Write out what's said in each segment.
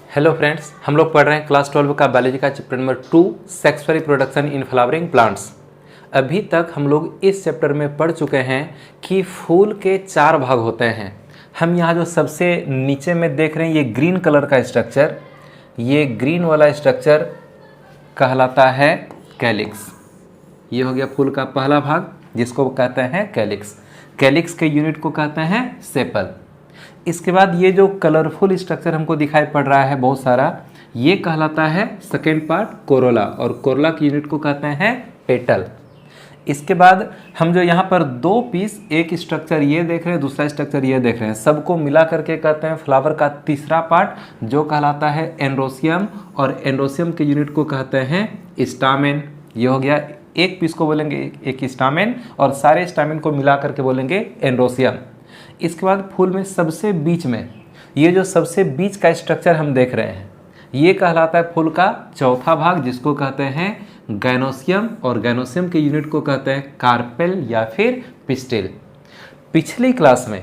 Hello friends, हम लोग पढ़ रहे हैं क्लास 12 का बायोलॉजी का chapter number 2 sex reproduction in flowering plants. अभी तक हम लोग इस चैप्टर में पढ़ चुके हैं कि फूल के 4 भाग होते हैं। हम यहाँ जो सबसे नीचे में देख रहे हैं ये ग्रीन कलर का स्ट्रक्चर, ये ग्रीन वाला स्ट्रक्चर कहलाता है कैलिक्स। ये हो गया फूल का पहला भाग जिसको कहते हैं कैलिक्स। कैलिक्स के यूनिट को कहते हैं सेपल। इसके बाद ये जो कलरफुल स्ट्रक्चर हमको दिखाई पड़ रहा है बहुत सारा, ये कहलाता है सेकेंड पार्ट कोरोला, और कोरोला की यूनिट को कहते हैं पेटल। इसके बाद हम जो यहाँ पर 2 पीस, एक स्ट्रक्चर ये देख रहे हैं, दूसरा स्ट्रक्चर ये देख रहे हैं, सबको मिला करके कहते हैं फ्लावर का तीसरा पार्ट जो कहलाता है एंड्रोसियम, और एंड्रोसियम के यूनिट को कहते हैं स्टामेन। ये हो गया एक पीस को बोलेंगे एक स्टामेन, और सारे स्टामेन को मिला करके बोलेंगे एंड्रोसियम। इसके बाद फूल में सबसे बीच में ये जो सबसे बीच का स्ट्रक्चर हम देख रहे हैं, ये कहलाता है फूल का चौथा भाग जिसको कहते हैं गैनोसियम, और गैनोसियम के यूनिट को कहते हैं कार्पेल या फिर पिस्टिल। पिछली क्लास में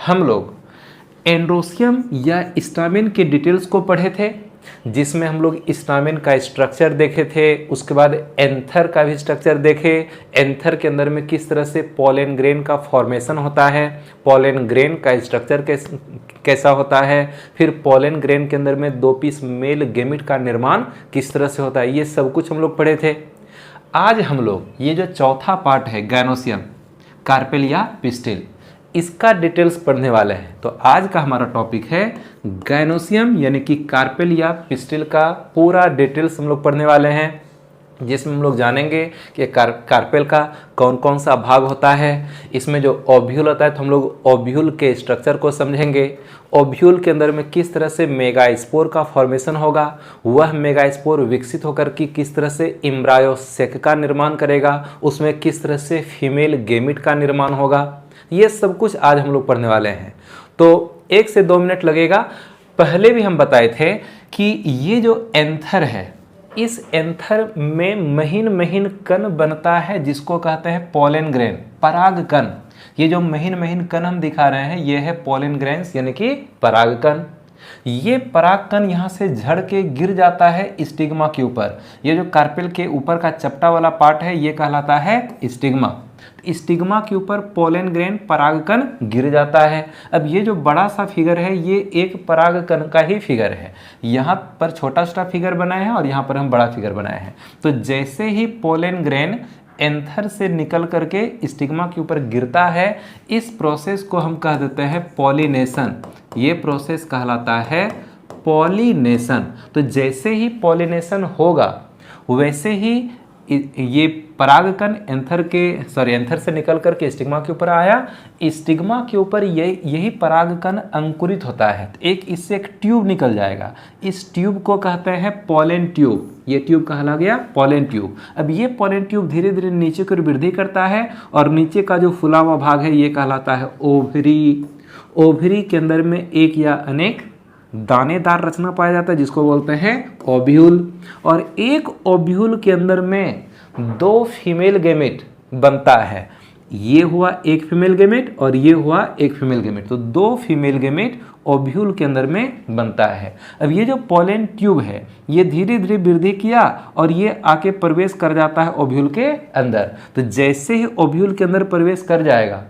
हम लोग एंड्रोसियम या स्टामेन के डिटेल्स को पढ़े थे, जिसमें हम लोग स्टामेन का स्ट्रक्चर देखे थे। उसके बाद एंथर का भी स्ट्रक्चर देखे, एंथर के अंदर में किस तरह से पॉलन ग्रेन का फॉर्मेशन होता है, पॉलन ग्रेन का स्ट्रक्चर कैसा होता है, फिर पॉलन ग्रेन के अंदर में 2 पीस मेल गेमिट का निर्माण किस तरह से होता है, ये सब कुछ हम लोग पढ़े थे। आज हम लोग ये जो चौथा पार्ट है गैनोसियम, कार्पेल या पिस्टिल, इसका डिटेल्स पढ़ने वाले हैं। तो आज का हमारा टॉपिक है गैनोसियम यानी कि कार्पेल या पिस्टिल का पूरा डिटेल्स हम लोग पढ़ने वाले हैं, जिसमें हम लोग जानेंगे कि कार्पेल का कौन कौन सा भाग होता है, इसमें जो ओव्यूल होता है तो हम लोग ओव्यूल के स्ट्रक्चर को समझेंगे, ओव्यूल के अंदर में किस तरह से मेगास्पोर का फॉर्मेशन होगा, वह मेगास्पोर विकसित होकर कि किस तरह से एम्ब्रायोसेक का निर्माण करेगा, उसमें किस तरह से फीमेल गेमिट का निर्माण होगा, ये सब कुछ आज हम लोग पढ़ने वाले हैं। तो 1 से 2 मिनट लगेगा। पहले भी हम बताए थे कि ये जो एंथर है, इस एंथर में महीन महीन कण बनता है जिसको कहते हैं पॉलन ग्रेन, पराग कण। ये जो महीन महीन कण हम दिखा रहे हैं ये है पॉलन ग्रेन्स यानी कि पराग कण। ये पराग कण यहाँ से झड़ के गिर जाता है स्टिग्मा के ऊपर। ये जो कार्पेल के ऊपर का चपटा वाला पार्ट है ये कहलाता है स्टिग्मा। स्टिग्मा के ऊपर पॉलन ग्रेन परागकण गिर जाता है। अब ये जो बड़ा सा फिगर है ये एक परागकण का ही फिगर है, यहाँ पर छोटा छोटा फिगर बनाए हैं और यहाँ पर हम बड़ा फिगर बनाए हैं। तो जैसे ही पॉलन ग्रेन एंथर से निकल करके स्टिग्मा के ऊपर गिरता है, इस प्रोसेस को हम कह देते हैं पॉलिनेशन। ये प्रोसेस कहलाता है पॉलिनेशन। तो जैसे ही पॉलिनेशन होगा वैसे ही ये परागकण एंथर से निकल करके स्टिग्मा के ऊपर आया, स्टिग्मा के ऊपर यही परागकण अंकुरित होता है। इससे एक ट्यूब निकल जाएगा, इस ट्यूब को कहते हैं पॉलन ट्यूब। ये ट्यूब कहला गया पॉलन ट्यूब। अब ये पॉलन ट्यूब धीरे धीरे नीचे की ओर वृद्धि करता है, और नीचे का जो फुला हुआ भाग है ये कहलाता है ओवरी। ओवरी के अंदर में एक या अनेक दानेदार रचना पाया जाता है जिसको बोलते हैं ओव्यूल, और एक ओव्यूल के अंदर में 2 फीमेल गेमेट बनता है। ये हुआ एक फीमेल गेमेट और ये हुआ एक फीमेल गेमेट, तो 2 फीमेल गेमेट ओव्यूल के अंदर में बनता है। अब ये जो पॉलन ट्यूब है ये धीरे धीरे वृद्धि किया और ये आके प्रवेश कर जाता है ओव्यूल के अंदर। तो जैसे ही ओव्यूल के अंदर प्रवेश कर जाएगा,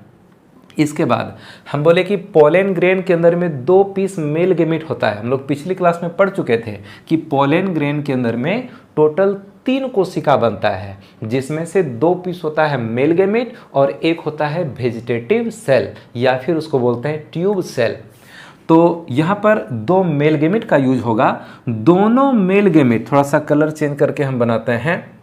इसके बाद हम बोले कि पॉलन ग्रेन के अंदर में 2 पीस मेल गेमेट होता है। हम लोग पिछली क्लास में पढ़ चुके थे कि पॉलन ग्रेन के अंदर में टोटल 3 कोशिका बनता है, जिसमें से 2 पीस होता है मेल गेमेट और एक होता है वेजिटेटिव सेल या फिर उसको बोलते हैं ट्यूब सेल। तो यहाँ पर 2 मेल गेमेट का यूज होगा। दोनों मेल गेमेट, थोड़ा सा कलर चेंज करके हम बनाते हैं,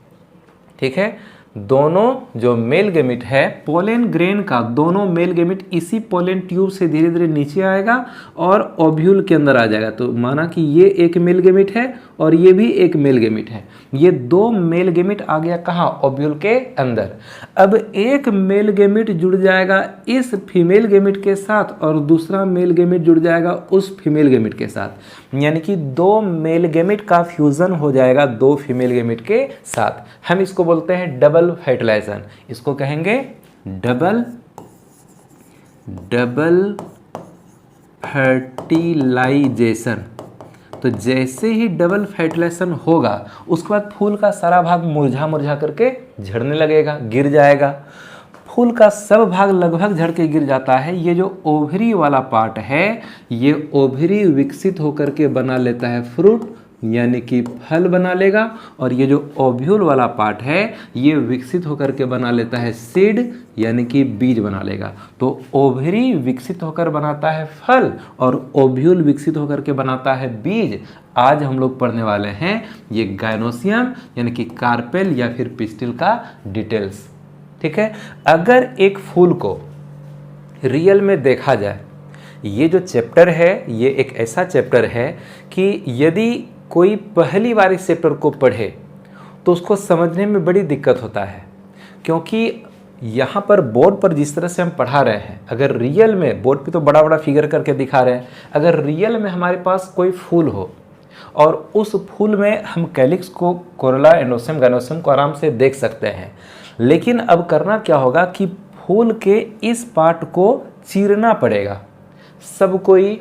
ठीक है। दोनों जो मेल गेमिट है पॉलन ग्रेन का, दोनों मेल गेमिट इसी पॉलन ट्यूब से धीरे धीरे नीचे आएगा और ओव्यूल के अंदर आ जाएगा। तो माना कि ये एक मेल गेमिट है और ये भी एक मेल गेमिट है, ये 2 मेल गेमिट आ गया कहाँ, ओव्यूल के अंदर। अब एक मेल गेमिट जुड़ जाएगा इस फीमेल गेमिट के साथ और दूसरा मेल गेमिट जुड़ जाएगा उस फीमेल गेमिट के साथ, यानी कि 2 मेल गेमिट का फ्यूजन हो जाएगा 2 फीमेल गेमिट के साथ। हम इसको बोलते हैं डबल फर्टिलाइजेशन, इसको कहेंगे डबल फर्टिलाइजेशन। तो जैसे ही डबल फर्टिलाइजेशन होगा उसके बाद फूल का सारा भाग मुरझा मुरझा करके झड़ने लगेगा, गिर जाएगा। फूल का सब भाग लगभग झड़ के गिर जाता है। ये जो ओवरी वाला पार्ट है ये ओवरी विकसित होकर के बना लेता है फ्रूट, यानी कि फल बना लेगा। और ये जो ओव्यूल वाला पार्ट है ये विकसित होकर के बना लेता है सीड, यानी कि बीज बना लेगा। तो ओवरी विकसित होकर बनाता है फल और ओव्यूल विकसित होकर के बनाता है बीज। आज हम लोग पढ़ने वाले हैं ये गायनोसियम यानी कि कार्पेल या फिर पिस्टिल का डिटेल्स। ठीक है, अगर एक फूल को रियल में देखा जाए, ये जो चैप्टर है ये एक ऐसा चैप्टर है कि यदि कोई पहली बार इस चैप्टर को पढ़े तो उसको समझने में बड़ी दिक्कत होता है, क्योंकि यहाँ पर बोर्ड पर जिस तरह से हम पढ़ा रहे हैं, अगर रियल में बोर्ड पे तो बड़ा बड़ा फिगर करके दिखा रहे हैं, अगर रियल में हमारे पास कोई फूल हो और उस फूल में हम कैलिक्स को, कोरोला, एंडोसियम, गायनोसियम को आराम से देख सकते हैं। लेकिन अब करना क्या होगा कि फूल के इस पार्ट को चीरना पड़ेगा। सब कोई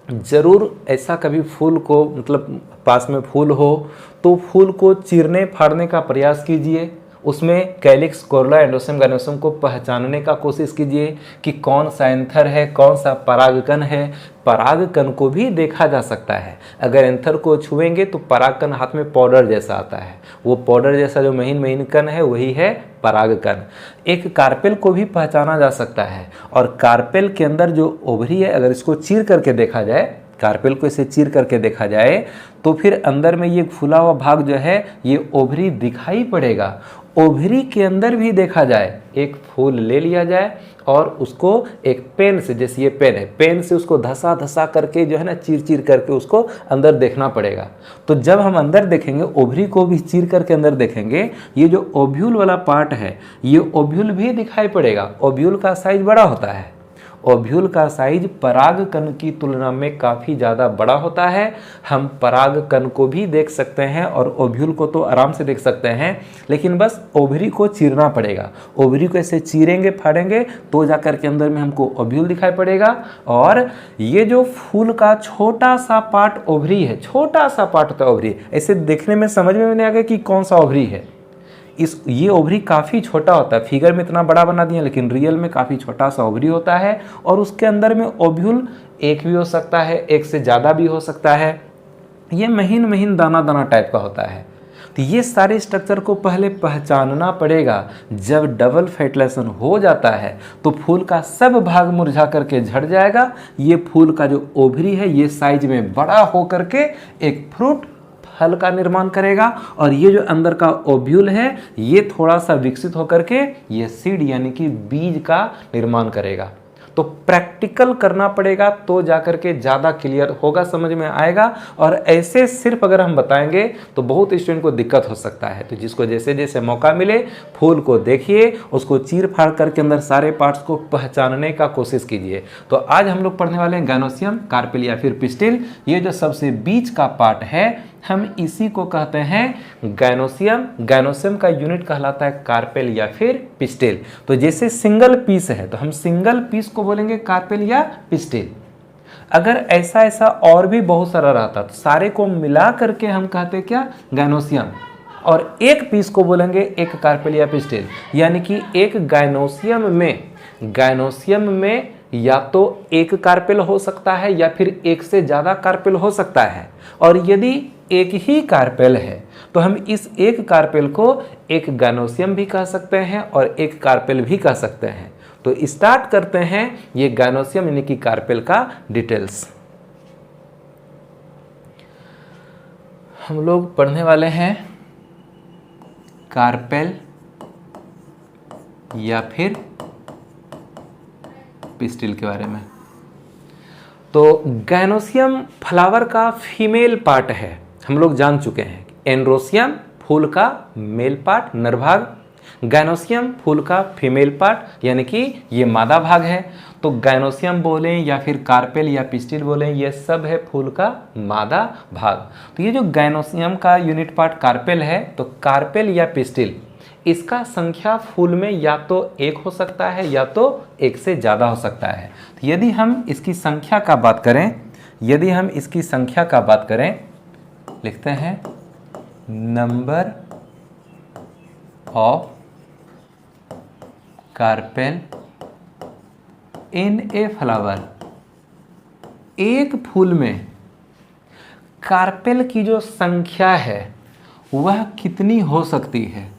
ज़रूर ऐसा कभी फूल को, मतलब पास में फूल हो तो फूल को चीरने फाड़ने का प्रयास कीजिए, उसमें कैलिक्स, कोरोला, एंडोसियम, गायनोसियम को पहचानने का कोशिश कीजिए कि कौन सा एंथर है, कौन सा परागकण है। परागकण को भी देखा जा सकता है। अगर एंथर को छुएंगे तो परागकण हाथ में पाउडर जैसा आता है, वो पाउडर जैसा जो महीन महीन कण है वही है परागकण। एक कार्पेल को भी पहचाना जा सकता है और कार्पेल के अंदर जो ओवरी है, अगर इसको चीर करके देखा जाए, कार्पेल को इसे चीर करके देखा जाए तो फिर अंदर में ये फूला हुआ भाग जो है ये ओवरी दिखाई पड़ेगा। ओवरी के अंदर भी देखा जाए, एक फूल ले लिया जाए और उसको एक पेन से, जैसे ये पेन है, पेन से उसको धसा धसा करके जो है ना, चीर चीर करके उसको अंदर देखना पड़ेगा। तो जब हम अंदर देखेंगे, ओवरी को भी चीर करके अंदर देखेंगे, ये जो ओव्यूल वाला पार्ट है ये ओव्यूल भी दिखाई पड़ेगा। ओव्यूल का साइज बड़ा होता है, ओव्यूल का साइज परागकण की तुलना में काफ़ी ज़्यादा बड़ा होता है। हम परागकण को भी देख सकते हैं और ओव्यूल को तो आराम से देख सकते हैं, लेकिन बस ओवरी को चीरना पड़ेगा। ओवरी को ऐसे चीरेंगे फाड़ेंगे तो जाकर के अंदर में हमको ओव्यूल दिखाई पड़ेगा। और ये जो फूल का छोटा सा पार्ट ओवरी है, छोटा सा पार्ट होता है ओवरी, ऐसे देखने में समझ में नहीं आ गया कि कौन सा ओवरी है। ये ओवरी काफ़ी छोटा होता है, फिगर में इतना बड़ा बना दिया लेकिन रियल में काफ़ी छोटा सा ओवरी होता है। और उसके अंदर में ओव्यूल एक भी हो सकता है, एक से ज़्यादा भी हो सकता है। ये महीन महीन दाना दाना टाइप का होता है। तो ये सारे स्ट्रक्चर को पहले पहचानना पड़ेगा। जब डबल फर्टिलाइजेशन हो जाता है तो फूल का सब भाग मुरझा करके झड़ जाएगा। ये फूल का जो ओवरी है ये साइज में बड़ा हो करके एक फ्रूट, फल का निर्माण करेगा। और ये जो अंदर का ओव्यूल है ये थोड़ा सा विकसित होकर के ये सीड यानी कि बीज का निर्माण करेगा। तो प्रैक्टिकल करना पड़ेगा तो जाकर के ज़्यादा क्लियर होगा, समझ में आएगा। और ऐसे सिर्फ अगर हम बताएंगे तो बहुत स्टूडेंट को दिक्कत हो सकता है। तो जिसको जैसे जैसे मौका मिले फूल को देखिए, उसको चीर फाड़ करके अंदर सारे पार्ट्स को पहचानने का कोशिश कीजिए। तो आज हम लोग पढ़ने वाले हैं गायनोसियम, कार्पेल या फिर पिस्टिल। ये जो सबसे बीच का पार्ट है हम इसी को कहते हैं गायनोसियम। गायनोसियम का यूनिट कहलाता है कार्पेल या फिर पिस्टिल। तो जैसे सिंगल पीस है तो हम सिंगल पीस को बोलेंगे कार्पेल या पिस्टिल। अगर ऐसा ऐसा और भी बहुत सारा रहता तो सारे को मिला करके हम कहते क्या, गायनोसियम। और एक पीस को बोलेंगे एक कार्पेल या पिस्टिल। यानी कि एक गायनोसियम में या तो एक कार्पेल हो सकता है या फिर एक से ज़्यादा कार्पेल हो सकता है। और यदि एक ही कार्पेल है तो हम इस एक कार्पेल को एक गायनोसियम भी कह सकते हैं और एक कार्पेल भी कह सकते हैं। तो स्टार्ट करते हैं ये गायनोसियम यानी कि कार्पेल का डिटेल्स। हम लोग पढ़ने वाले हैं कार्पेल या फिर पिस्टिल के बारे में। तो गायनोसियम फ्लावर का फीमेल पार्ट है, हम लोग जान चुके हैं। एंड्रोसियम फूल का मेल पार्ट, नर भाग। गायनोसियम फूल का फीमेल पार्ट यानी कि ये मादा भाग है। तो गायनोसियम बोलें या फिर कार्पेल या पिस्टिल बोलें, ये सब है फूल का मादा भाग। तो ये जो गायनोसियम का यूनिट पार्ट कार्पेल है, तो कार्पेल या पिस्टिल इसका संख्या फूल में या तो एक हो सकता है या तो एक से ज़्यादा हो सकता है। तो यदि हम इसकी संख्या का बात करें, यदि हम इसकी संख्या का बात करें, लिखते हैं number of carpel in a flower, एक फूल में कार्पेल की जो संख्या है वह कितनी हो सकती है।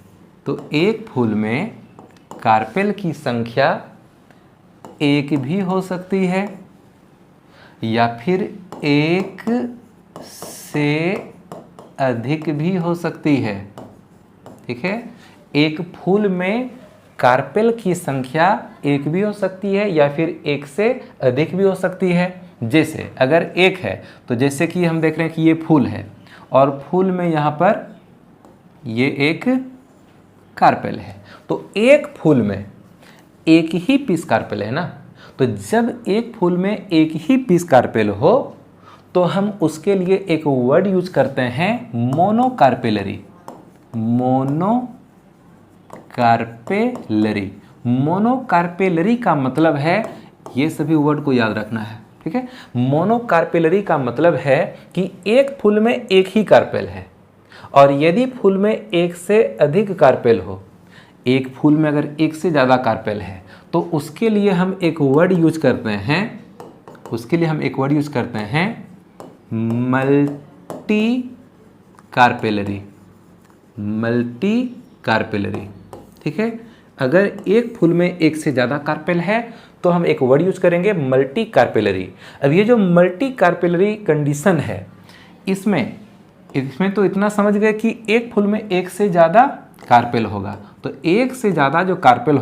तो एक फूल में कार्पेल की संख्या एक भी हो सकती है या फिर एक से अधिक भी हो सकती है। ठीक है, एक फूल में कार्पेल की संख्या एक भी हो सकती है या फिर एक से अधिक भी हो सकती है। जैसे अगर एक है तो जैसे कि हम देख रहे हैं कि ये फूल है और फूल में यहाँ पर ये एक कार्पेल है, तो एक फूल में एक ही पीस कार्पेल है ना। तो जब एक फूल में एक ही पीस कार्पेल हो तो हम उसके लिए एक वर्ड यूज करते हैं मोनोकार्पेलरी। मोनोकार्पेलरी, मोनोकार्पेलरी का मतलब है, ये सभी वर्ड को याद रखना है। ठीक है, मोनोकार्पेलरी का मतलब है कि एक फूल में एक ही कार्पेल है और यदि फूल में एक से अधिक कार्पेल हो, एक फूल में अगर एक से ज़्यादा कार्पेल है तो उसके लिए हम एक वर्ड यूज करते हैं, मल्टी कार्पेलरी। मल्टी कार्पेलरी, ठीक है। अगर एक फूल में एक से ज़्यादा कार्पेल है तो हम एक वर्ड यूज करेंगे मल्टी कार्पेलरी। अब ये जो मल्टी कार्पेलरी कंडीशन है, इसमें तो इतना समझ गए कि एक फूल में एक से ज़्यादा कार्पेल होगा। तो एक से ज़्यादा जो कार्पेल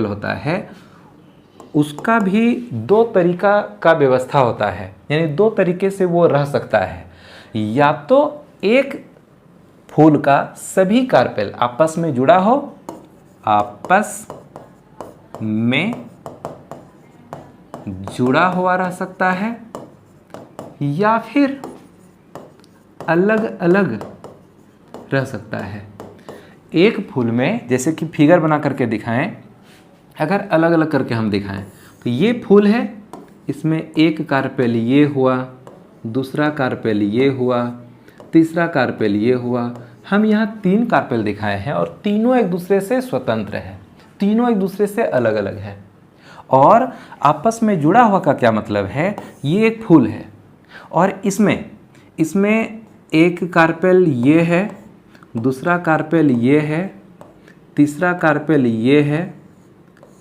होता है, उसका भी दो तरीका का व्यवस्था होता है, यानी दो तरीके से वो रह सकता है। या तो एक फूल का सभी कार्पेल आपस में जुड़ा हो, रह सकता है, या फिर अलग अलग रह सकता है। एक फूल में जैसे कि फिगर बना करके दिखाएं, अगर अलग अलग करके हम दिखाएं तो ये फूल है, इसमें एक कार्पेल ये हुआ, दूसरा कार्पेल ये हुआ, तीसरा कार्पेल ये हुआ। हम यहाँ तीन कार्पेल दिखाए हैं और तीनों एक दूसरे से स्वतंत्र है, तीनों एक दूसरे से अलग अलग है। और आपस में जुड़ा हुआ का क्या मतलब है, ये एक फूल है और इसमें एक कार्पेल ये है, दूसरा कार्पेल ये है, तीसरा कार्पेल ये है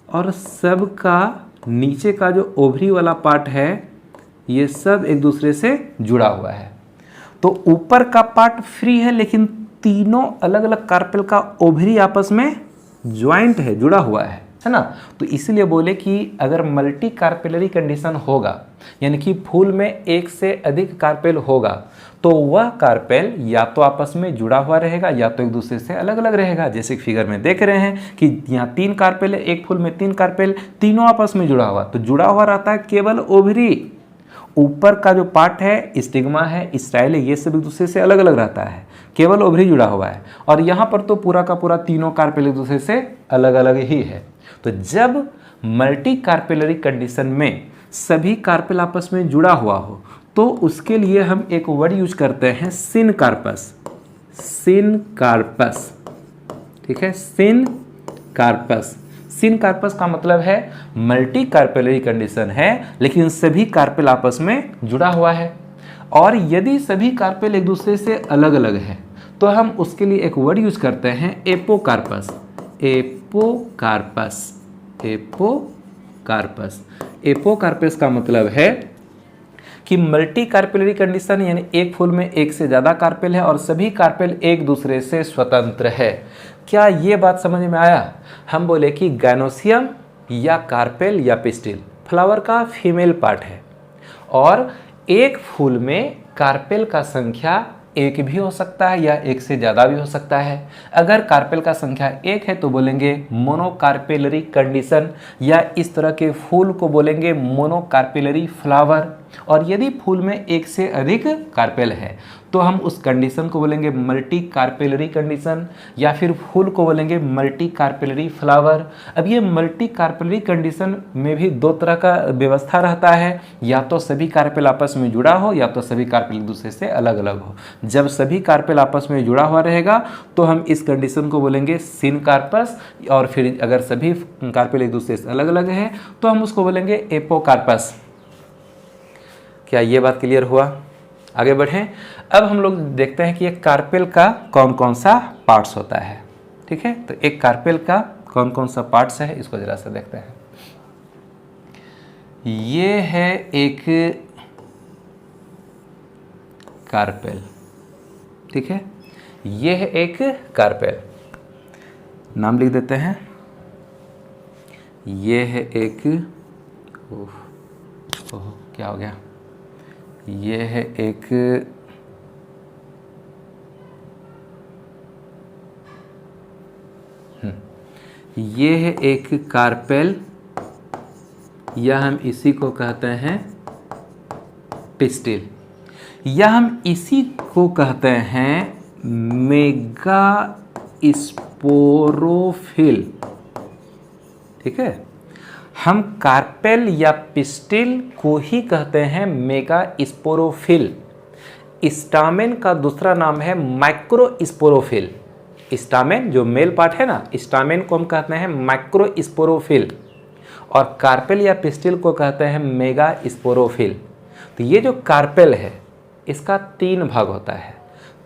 और सबका नीचे का जो ओवरी वाला पार्ट है ये सब एक दूसरे से जुड़ा हुआ है। तो ऊपर का पार्ट फ्री है लेकिन तीनों अलग अलग कार्पेल का ओवरी आपस में ज्वाइंट है, जुड़ा हुआ है ना। तो इसलिए बोले कि अगर मल्टी कार्पेलरी कंडीशन होगा, यानी कि फूल में एक से अधिक कार्पेल होगा, तो वह कार्पेल या तो आपस में जुड़ा हुआ रहेगा या तो एक दूसरे से अलग अलग रहेगा। जैसे फिगर में देख रहे हैं कि यहाँ तीन कार्पेल है, एक फूल में तीन कार्पेल, तीनों आपस में जुड़ा हुआ। तो जुड़ा हुआ रहता है केवल ओवरी, ऊपर का जो पार्ट है, स्टिग्मा है, स्टाइल है, ये सब एक दूसरे से अलग अलग रहता है, केवल ओवरी जुड़ा हुआ है। और यहाँ पर तो पूरा का पूरा तीनों कार्पेल एक दूसरे से अलग अलग ही है। तो जब मल्टी कार्पेलरी कंडीशन में सभी कार्पेल आपस में जुड़ा हुआ हो तो उसके लिए हम एक वर्ड यूज करते हैं सिनकार्पस। सिनकार्पस, ठीक है, सिनकार्पस। सिनकार्पस का मतलब है मल्टी कार्पेलरी कंडीशन है लेकिन सभी कार्पेल आपस में जुड़ा हुआ है। और यदि सभी कार्पेल एक दूसरे से अलग अलग है तो हम उसके लिए एक वर्ड यूज करते हैं एपोकार्पस। Apocarpous, apocarpous. एपोकार्पस का मतलब है कि मल्टी कार्पेलरी कंडीशन, यानी एक फूल में एक से ज़्यादा कार्पेल है और सभी कार्पेल एक दूसरे से स्वतंत्र है। क्या ये बात समझ में आया? हम बोले कि गैनोसियम या कार्पेल या पिस्टिल फ्लावर का फीमेल पार्ट है और एक फूल में कार्पेल का संख्या एक भी हो सकता है या एक से ज़्यादा भी हो सकता है। अगर कार्पेल का संख्या एक है तो बोलेंगे मोनोकार्पेलरी कंडीशन, या इस तरह के फूल को बोलेंगे मोनोकार्पेलरी फ्लावर। और यदि फूल में एक से अधिक कार्पेल है तो हम उस कंडीशन को बोलेंगे मल्टी कार्पेलरी कंडीशन, या फिर फूल को बोलेंगे मल्टी कार्पेलरी फ्लावर। अब ये मल्टी कार्पेलरी कंडीशन में भी दो तरह का व्यवस्था रहता है, या तो सभी कार्पेल आपस में जुड़ा हो या तो सभी कार्पेल एक दूसरे से अलग अलग हो। जब सभी कार्पेल आपस में जुड़ा हुआ रहेगा तो हम इस कंडीशन को बोलेंगे सिनकार्पस, और फिर अगर सभी कार्पेल एक दूसरे से अलग अलग है तो हम उसको बोलेंगे एपोकार्पस। क्या ये बात क्लियर हुआ? आगे बढ़ें। अब हम लोग देखते हैं कि एक कार्पेल का कौन कौन सा पार्ट्स होता है। ठीक है, तो एक कार्पेल का कौन कौन सा पार्ट्स है इसको जरा सा देखते हैं। ये है एक कार्पेल, ठीक है, ये है एक कार्पेल, नाम लिख देते हैं। ये है एक ओह क्या हो गया, ये है एक ये है एक कार्पेल, या हम इसी को कहते हैं पिस्टिल, या हम इसी को कहते हैं मेगा स्पोरोफिल। ठीक है, हम कार्पेल या पिस्टिल को ही कहते हैं मेगा स्पोरोफिल। स्टामेन का दूसरा नाम है माइक्रो स्पोरोफिल। स्टामेन जो मेल पार्ट है ना, स्टामेन को हम कहते हैं माइक्रो स्पोरोफिल, और कार्पेल या पिस्टिल को कहते हैं मेगा स्पोरोफिल। तो ये जो कार्पेल है इसका 3 भाग होता है।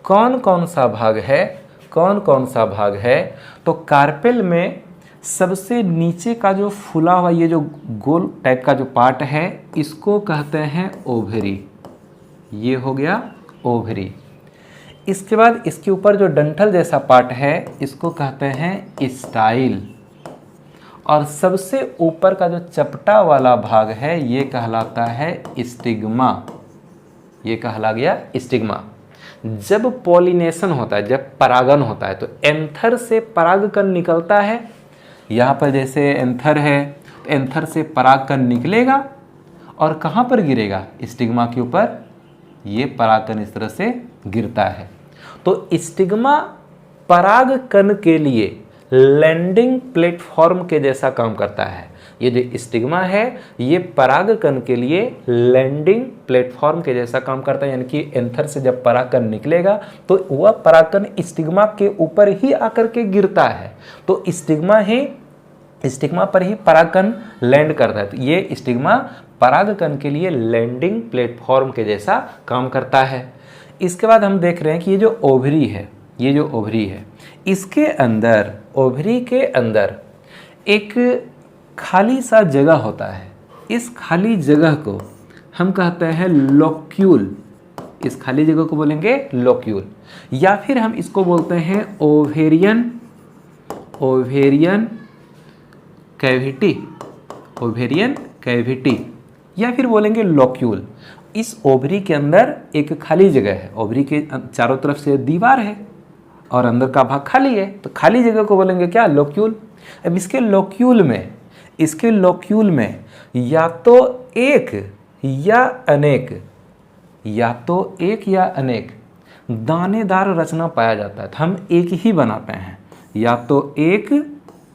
कौन कौन सा भाग है? कौन कौन सा भाग है? तो कार्पेल में सबसे नीचे का जो फूला हुआ ये जो गोल टाइप का जो पार्ट है इसको कहते हैं ओवरी। ये हो गया ओवरी। इसके बाद इसके ऊपर जो डंठल जैसा पार्ट है इसको कहते हैं स्टाइल, और सबसे ऊपर का जो चपटा वाला भाग है ये कहलाता है स्टिग्मा। ये कहला गया स्टिग्मा। जब पॉलिनेशन होता है, जब परागन होता है, तो एंथर से परागकण निकलता है। यहाँ पर जैसे एंथर है तो एंथर से परागकण निकलेगा और कहाँ पर गिरेगा? स्टिग्मा के ऊपर। ये परागकण इस तरह से गिरता है। तो स्टिग्मा परागकण के लिए लैंडिंग प्लेटफॉर्म के जैसा काम करता है। ये जो स्टिग्मा है ये परागकण के लिए लैंडिंग प्लेटफॉर्म के जैसा काम करता है, यानी कि एंथर से जब परागकण निकलेगा तो वह परागकण स्टिग्मा के ऊपर ही आकर के गिरता है। तो स्टिग्मा पर ही परागकण लैंड करता है। तो ये स्टिग्मा परागकण के लिए लैंडिंग प्लेटफॉर्म के जैसा काम करता है। इसके बाद हम देख रहे हैं कि ये जो ओवरी है, ये जो ओवरी है इसके अंदर, ओवरी के अंदर एक खाली सा जगह होता है। इस खाली जगह को हम कहते हैं लोक्यूल। इस खाली जगह को बोलेंगे लोक्यूल, या फिर हम इसको बोलते हैं ओवेरियन कैविटी, ओवेरियन कैविटी, या फिर बोलेंगे लोक्यूल। इस ओवरी के अंदर एक खाली जगह है। ओवरी के चारों तरफ से दीवार है और अंदर का भाग खाली है, तो खाली जगह को बोलेंगे क्या? लोक्यूल। अब इसके लोक्यूल में या तो एक या अनेक दानेदार रचना पाया जाता है। तो हम एक ही बनाते हैं, या तो एक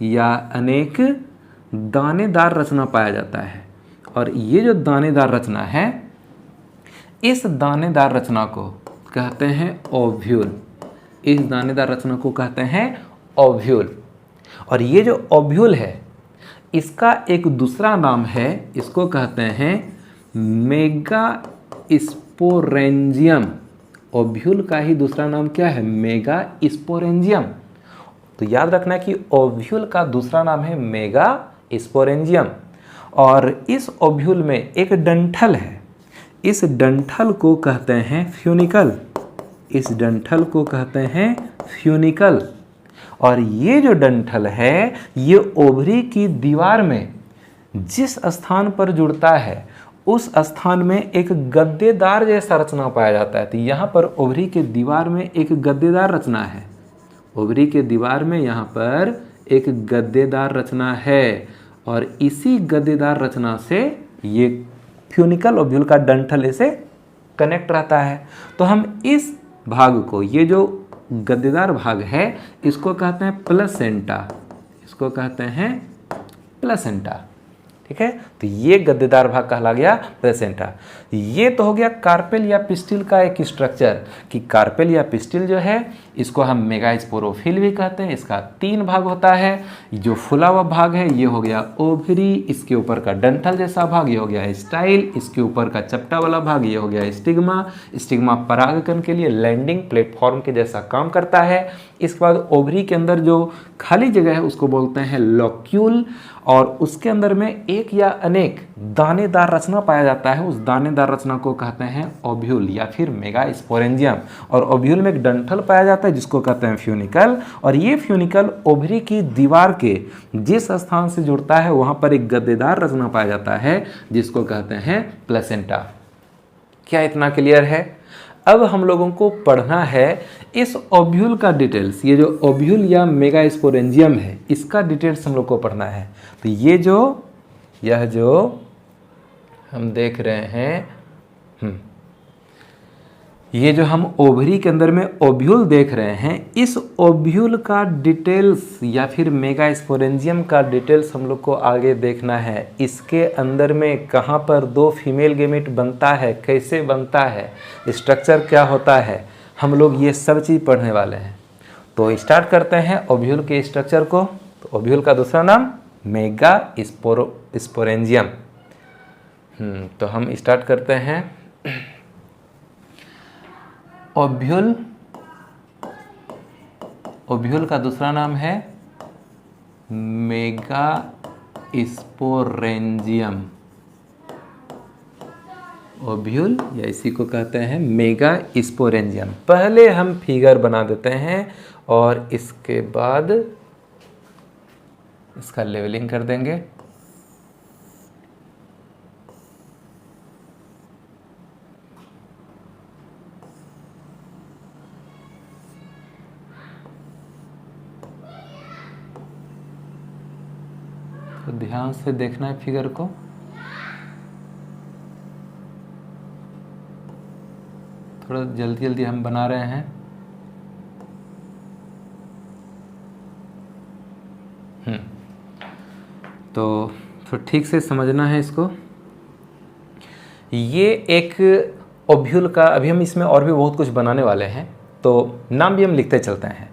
या अनेक दानेदार रचना पाया जाता है। और ये जो दानेदार रचना है, इस दानेदार रचना को कहते हैं ओव्यूल। इस दानेदार रचना को कहते हैं ओव्यूल। और ये जो ओव्यूल है इसका एक दूसरा नाम है, इसको कहते हैं मेगा स्पोरेंजियम। ओव्यूल का ही दूसरा नाम क्या है? Mega sporangium. तो याद रखना कि ओव्यूल का दूसरा नाम है मेगा स्पोरेंजियम। और इस ओव्यूल में एक डंठल है, इस डंठल को कहते हैं फ्यूनिकल। इस डंठल को कहते हैं फ्यूनिकल। और ये जो डंठल है ये ओवरी की दीवार में जिस स्थान पर जुड़ता है उस स्थान में एक गद्देदार जैसा रचना पाया जाता है। तो यहाँ पर ओवरी के दीवार में एक गद्देदार रचना है। ओवरी के दीवार में यहाँ पर एक गद्देदार रचना है, और इसी गद्देदार रचना से ये फ्यूनिकल ओव्यूल का डंठल से कनेक्ट रहता है। तो हम इस भाग को, ये जो गद्देदार भाग है, इसको कहते हैं प्लेसेंटा, इसको कहते हैं प्लेसेंटा। ठीक है, तो ये गद्देदार भाग कहला गया प्लेसेंटा। ये तो हो गया कार्पेल या पिस्टिल का एक स्ट्रक्चर, कि कार्पेल या पिस्टिल जो है इसको हम मेगास्पोरोफिल भी कहते हैं। इसका 3 भाग होता है। जो फुला हुआ भाग है ये हो गया ओवरी, इसके ऊपर का डंठल जैसा भाग ये हो गया स्टाइल, इसके ऊपर का चपटा वाला भाग ये हो गया स्टिग्मा। स्टिग्मा परागकण के लिए लैंडिंग प्लेटफॉर्म के जैसा काम करता है। इसके बाद ओवरी के अंदर जो खाली जगह है उसको बोलते हैं लॉक्यूल, और उसके अंदर में एक या अनेक दानेदार रचना पाया जाता है। उस दानेदार रचना को कहते हैं ओव्यूल या फिर मेगास्पोरेंजियम। और ओव्यूल में एक डंठल पाया जाता है जिसको कहते हैं फ्यूनिकल, और ये फ्यूनिकल ओवरी की दीवार के जिस स्थान से जुड़ता है वहां पर एक गद्देदार रचना पाया जाता है जिसको कहते हैं प्लेसेंटा। क्या इतना क्लियर है? अब हम लोगों को पढ़ना है इस ओव्यूल का डिटेल्स। ये जो ओव्यूल या मेगास्पोरेंजियम है इसका डिटेल्स हम लोग को पढ़ना है। तो यह जो हम देख रहे हैं, ये जो हम ओवरी के अंदर में ओव्यूल देख रहे हैं, इस ओव्यूल का डिटेल्स या फिर मेगास्पोरेंजियम का डिटेल्स हम लोग को आगे देखना है। इसके अंदर में कहाँ पर 2 फीमेल गेमेट बनता है, कैसे बनता है, स्ट्रक्चर क्या होता है, हम लोग ये सब चीज़ पढ़ने वाले हैं। तो स्टार्ट करते हैं ओव्यूल के स्ट्रक्चर को। तो ओव्यूल का दूसरा नाम मेगास्पोरेंजियम। तो हम स्टार्ट करते हैं। ओव्यूल का दूसरा नाम है मेगास्पोरेंजियम। ओव्यूल या इसी को कहते हैं मेगास्पोरेंजियम। पहले हम फिगर बना देते हैं और इसके बाद इसका लेवलिंग कर देंगे। तो ध्यान से देखना है फिगर को। थोड़ा जल्दी जल्दी हम बना रहे हैं। तो ठीक से समझना है इसको। ये एक ओव्यूल का, अभी हम इसमें और भी बहुत कुछ बनाने वाले हैं तो नाम भी हम लिखते चलते हैं।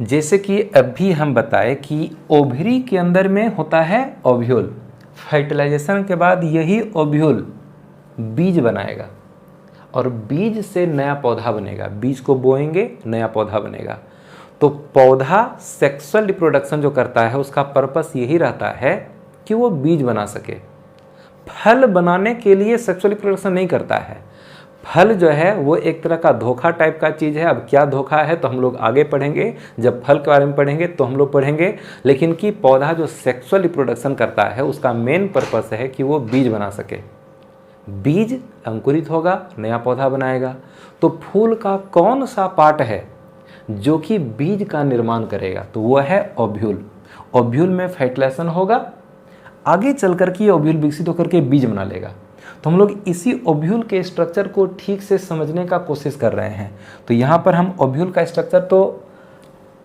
जैसे कि अभी हम बताए कि ओवरी के अंदर में होता है ओव्यूल। फर्टिलाइजेशन के बाद यही ओव्यूल बीज बनाएगा और बीज से नया पौधा बनेगा। बीज को बोएंगे, नया पौधा बनेगा। तो पौधा सेक्सुअल रिप्रोडक्शन जो करता है उसका पर्पस यही रहता है कि वो बीज बना सके। फल बनाने के लिए सेक्सुअल रिप्रोडक्शन नहीं करता है। फल जो है वो एक तरह का धोखा टाइप का चीज़ है। अब क्या धोखा है तो हम लोग आगे पढ़ेंगे, जब फल के बारे में पढ़ेंगे तो हम लोग पढ़ेंगे। लेकिन कि पौधा जो सेक्सुअल रिप्रोडक्शन करता है उसका मेन पर्पस है कि वो बीज बना सके। बीज अंकुरित होगा, नया पौधा बनाएगा। तो फूल का कौन सा पार्ट है जो कि बीज का निर्माण करेगा? तो वह है ओव्यूल। ओव्यूल में फर्टिलाइजेशन होगा, आगे चल कर के ओव्यूल विकसित होकर के बीज बना लेगा। तो हम लोग इसी ओव्यूल के स्ट्रक्चर को ठीक से समझने का कोशिश कर रहे हैं। तो यहाँ पर हम ओव्यूल का स्ट्रक्चर तो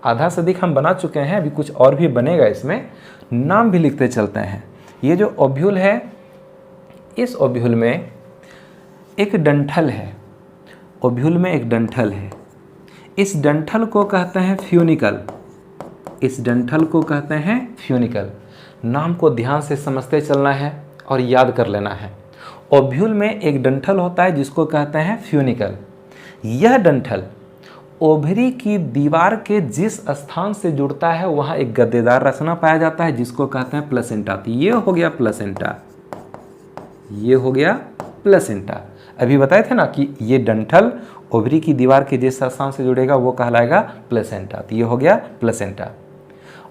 आधा से अधिक हम बना चुके हैं, अभी कुछ और भी बनेगा। इसमें नाम भी लिखते चलते हैं। ये जो ओव्यूल है, इस ओव्यूल में एक डंठल है। ओव्यूल में एक डंठल है। इस डंठल को कहते हैं फ्यूनिकल। इस डंठल को कहते हैं फ्यूनिकल। नाम को ध्यान से समझते चलना है और याद कर लेना है। ओव्यूल में एक डंठल होता है जिसको कहते हैं फ्यूनिकल। यह डंठल ओवरी की दीवार के जिस स्थान से जुड़ता है वहाँ एक गद्देदार रचना पाया जाता है जिसको कहते हैं प्लेसेंटा। तो ये हो गया प्लेसेंटा, ये हो गया प्लेसेंटा। अभी बताए थे ना कि ये डंठल ओवरी की दीवार के जिस स्थान से जुड़ेगा वो कहलाएगा प्लेसेंटा। तो ये हो गया प्लेसेंटा।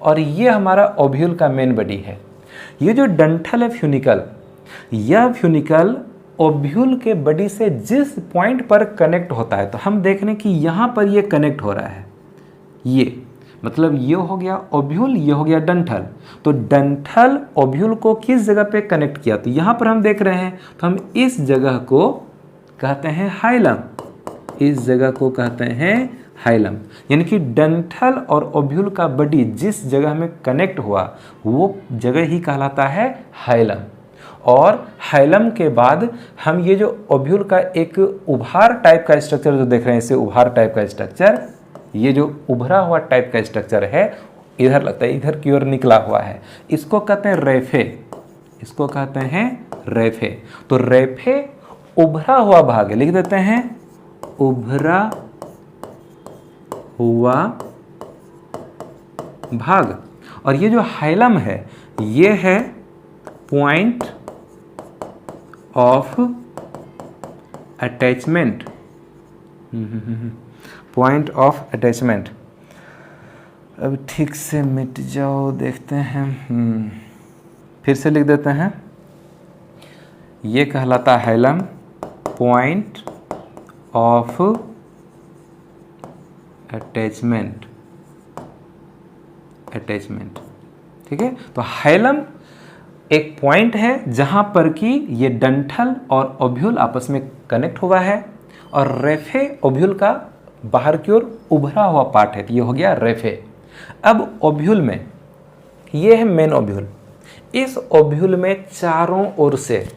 और ये हमारा ओव्यूल का मेन बॉडी है। ये जो डंठल है फ्यूनिकल, यह फ्यूनिकल ओव्यूल के बॉडी से जिस पॉइंट पर कनेक्ट होता है, तो हम देख रहे हैं कि यहाँ पर ये कनेक्ट हो रहा है। ये मतलब ये हो गया ओव्यूल, ये हो गया डंठल। तो डंठल ओव्यूल को किस जगह पे कनेक्ट किया, तो यहाँ पर हम देख रहे हैं, तो हम इस जगह को कहते हैं हाइलम, इस जगह को कहते हैं हाइलम। यानी कि डंठल और ओव्यूल का बॉडी जिस जगह में कनेक्ट हुआ वो जगह ही कहलाता है हाइलम। और हाइलम के बाद हम ये जो ओव्यूल का एक उभार टाइप का स्ट्रक्चर जो देख रहे हैं, इसे उभार टाइप का स्ट्रक्चर, ये जो उभरा हुआ टाइप का स्ट्रक्चर है, इधर लगता है, इधर की ओर निकला हुआ है, इसको कहते हैं रेफे, इसको कहते हैं रेफे। तो रेफे उभरा हुआ भाग है, लिख देते हैं उभरा हुआ भाग। और ये जो हाइलम है ये है point of attachment, point of attachment. अब ठीक से मिट जाओ, देखते हैं, फिर से लिख देते हैं, ये कहलाता है hilum, point of attachment, attachment. ठीक है, तो हाइलम एक पॉइंट है जहां पर कि ये डंठल और ओव्यूल आपस में कनेक्ट हुआ है, और रेफे ओव्यूल का बाहर की ओर उभरा हुआ पार्ट है, तो ये हो गया रेफे। अब ओव्यूल में ये है मेन ओव्यूल, इस ओव्यूल में चारों ओर से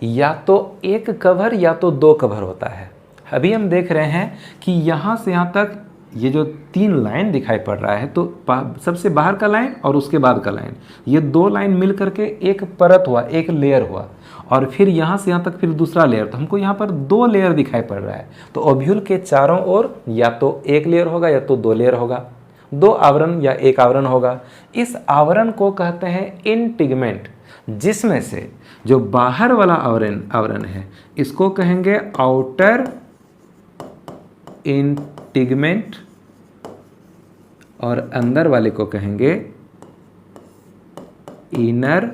या तो एक कवर या तो दो कवर होता है। अभी हम देख रहे हैं कि यहाँ से यहाँ तक ये जो 3 लाइन दिखाई पड़ रहा है, तो सबसे बाहर का लाइन और उसके बाद का लाइन, ये 2 लाइन मिल करके एक परत हुआ, एक लेयर हुआ, और फिर यहाँ से यहाँ तक फिर दूसरा लेयर। तो हमको यहाँ पर 2 लेयर दिखाई पड़ रहा है। तो ओव्यूल के चारों ओर या तो एक लेयर होगा या तो 2 लेयर होगा, 2 आवरण या एक आवरण होगा। इस आवरण को कहते हैं इंटिगमेंट, जिसमें से जो बाहर वाला आवरण है इसको कहेंगे आउटर इंटिगमेंट, और अंदर वाले को कहेंगे इनर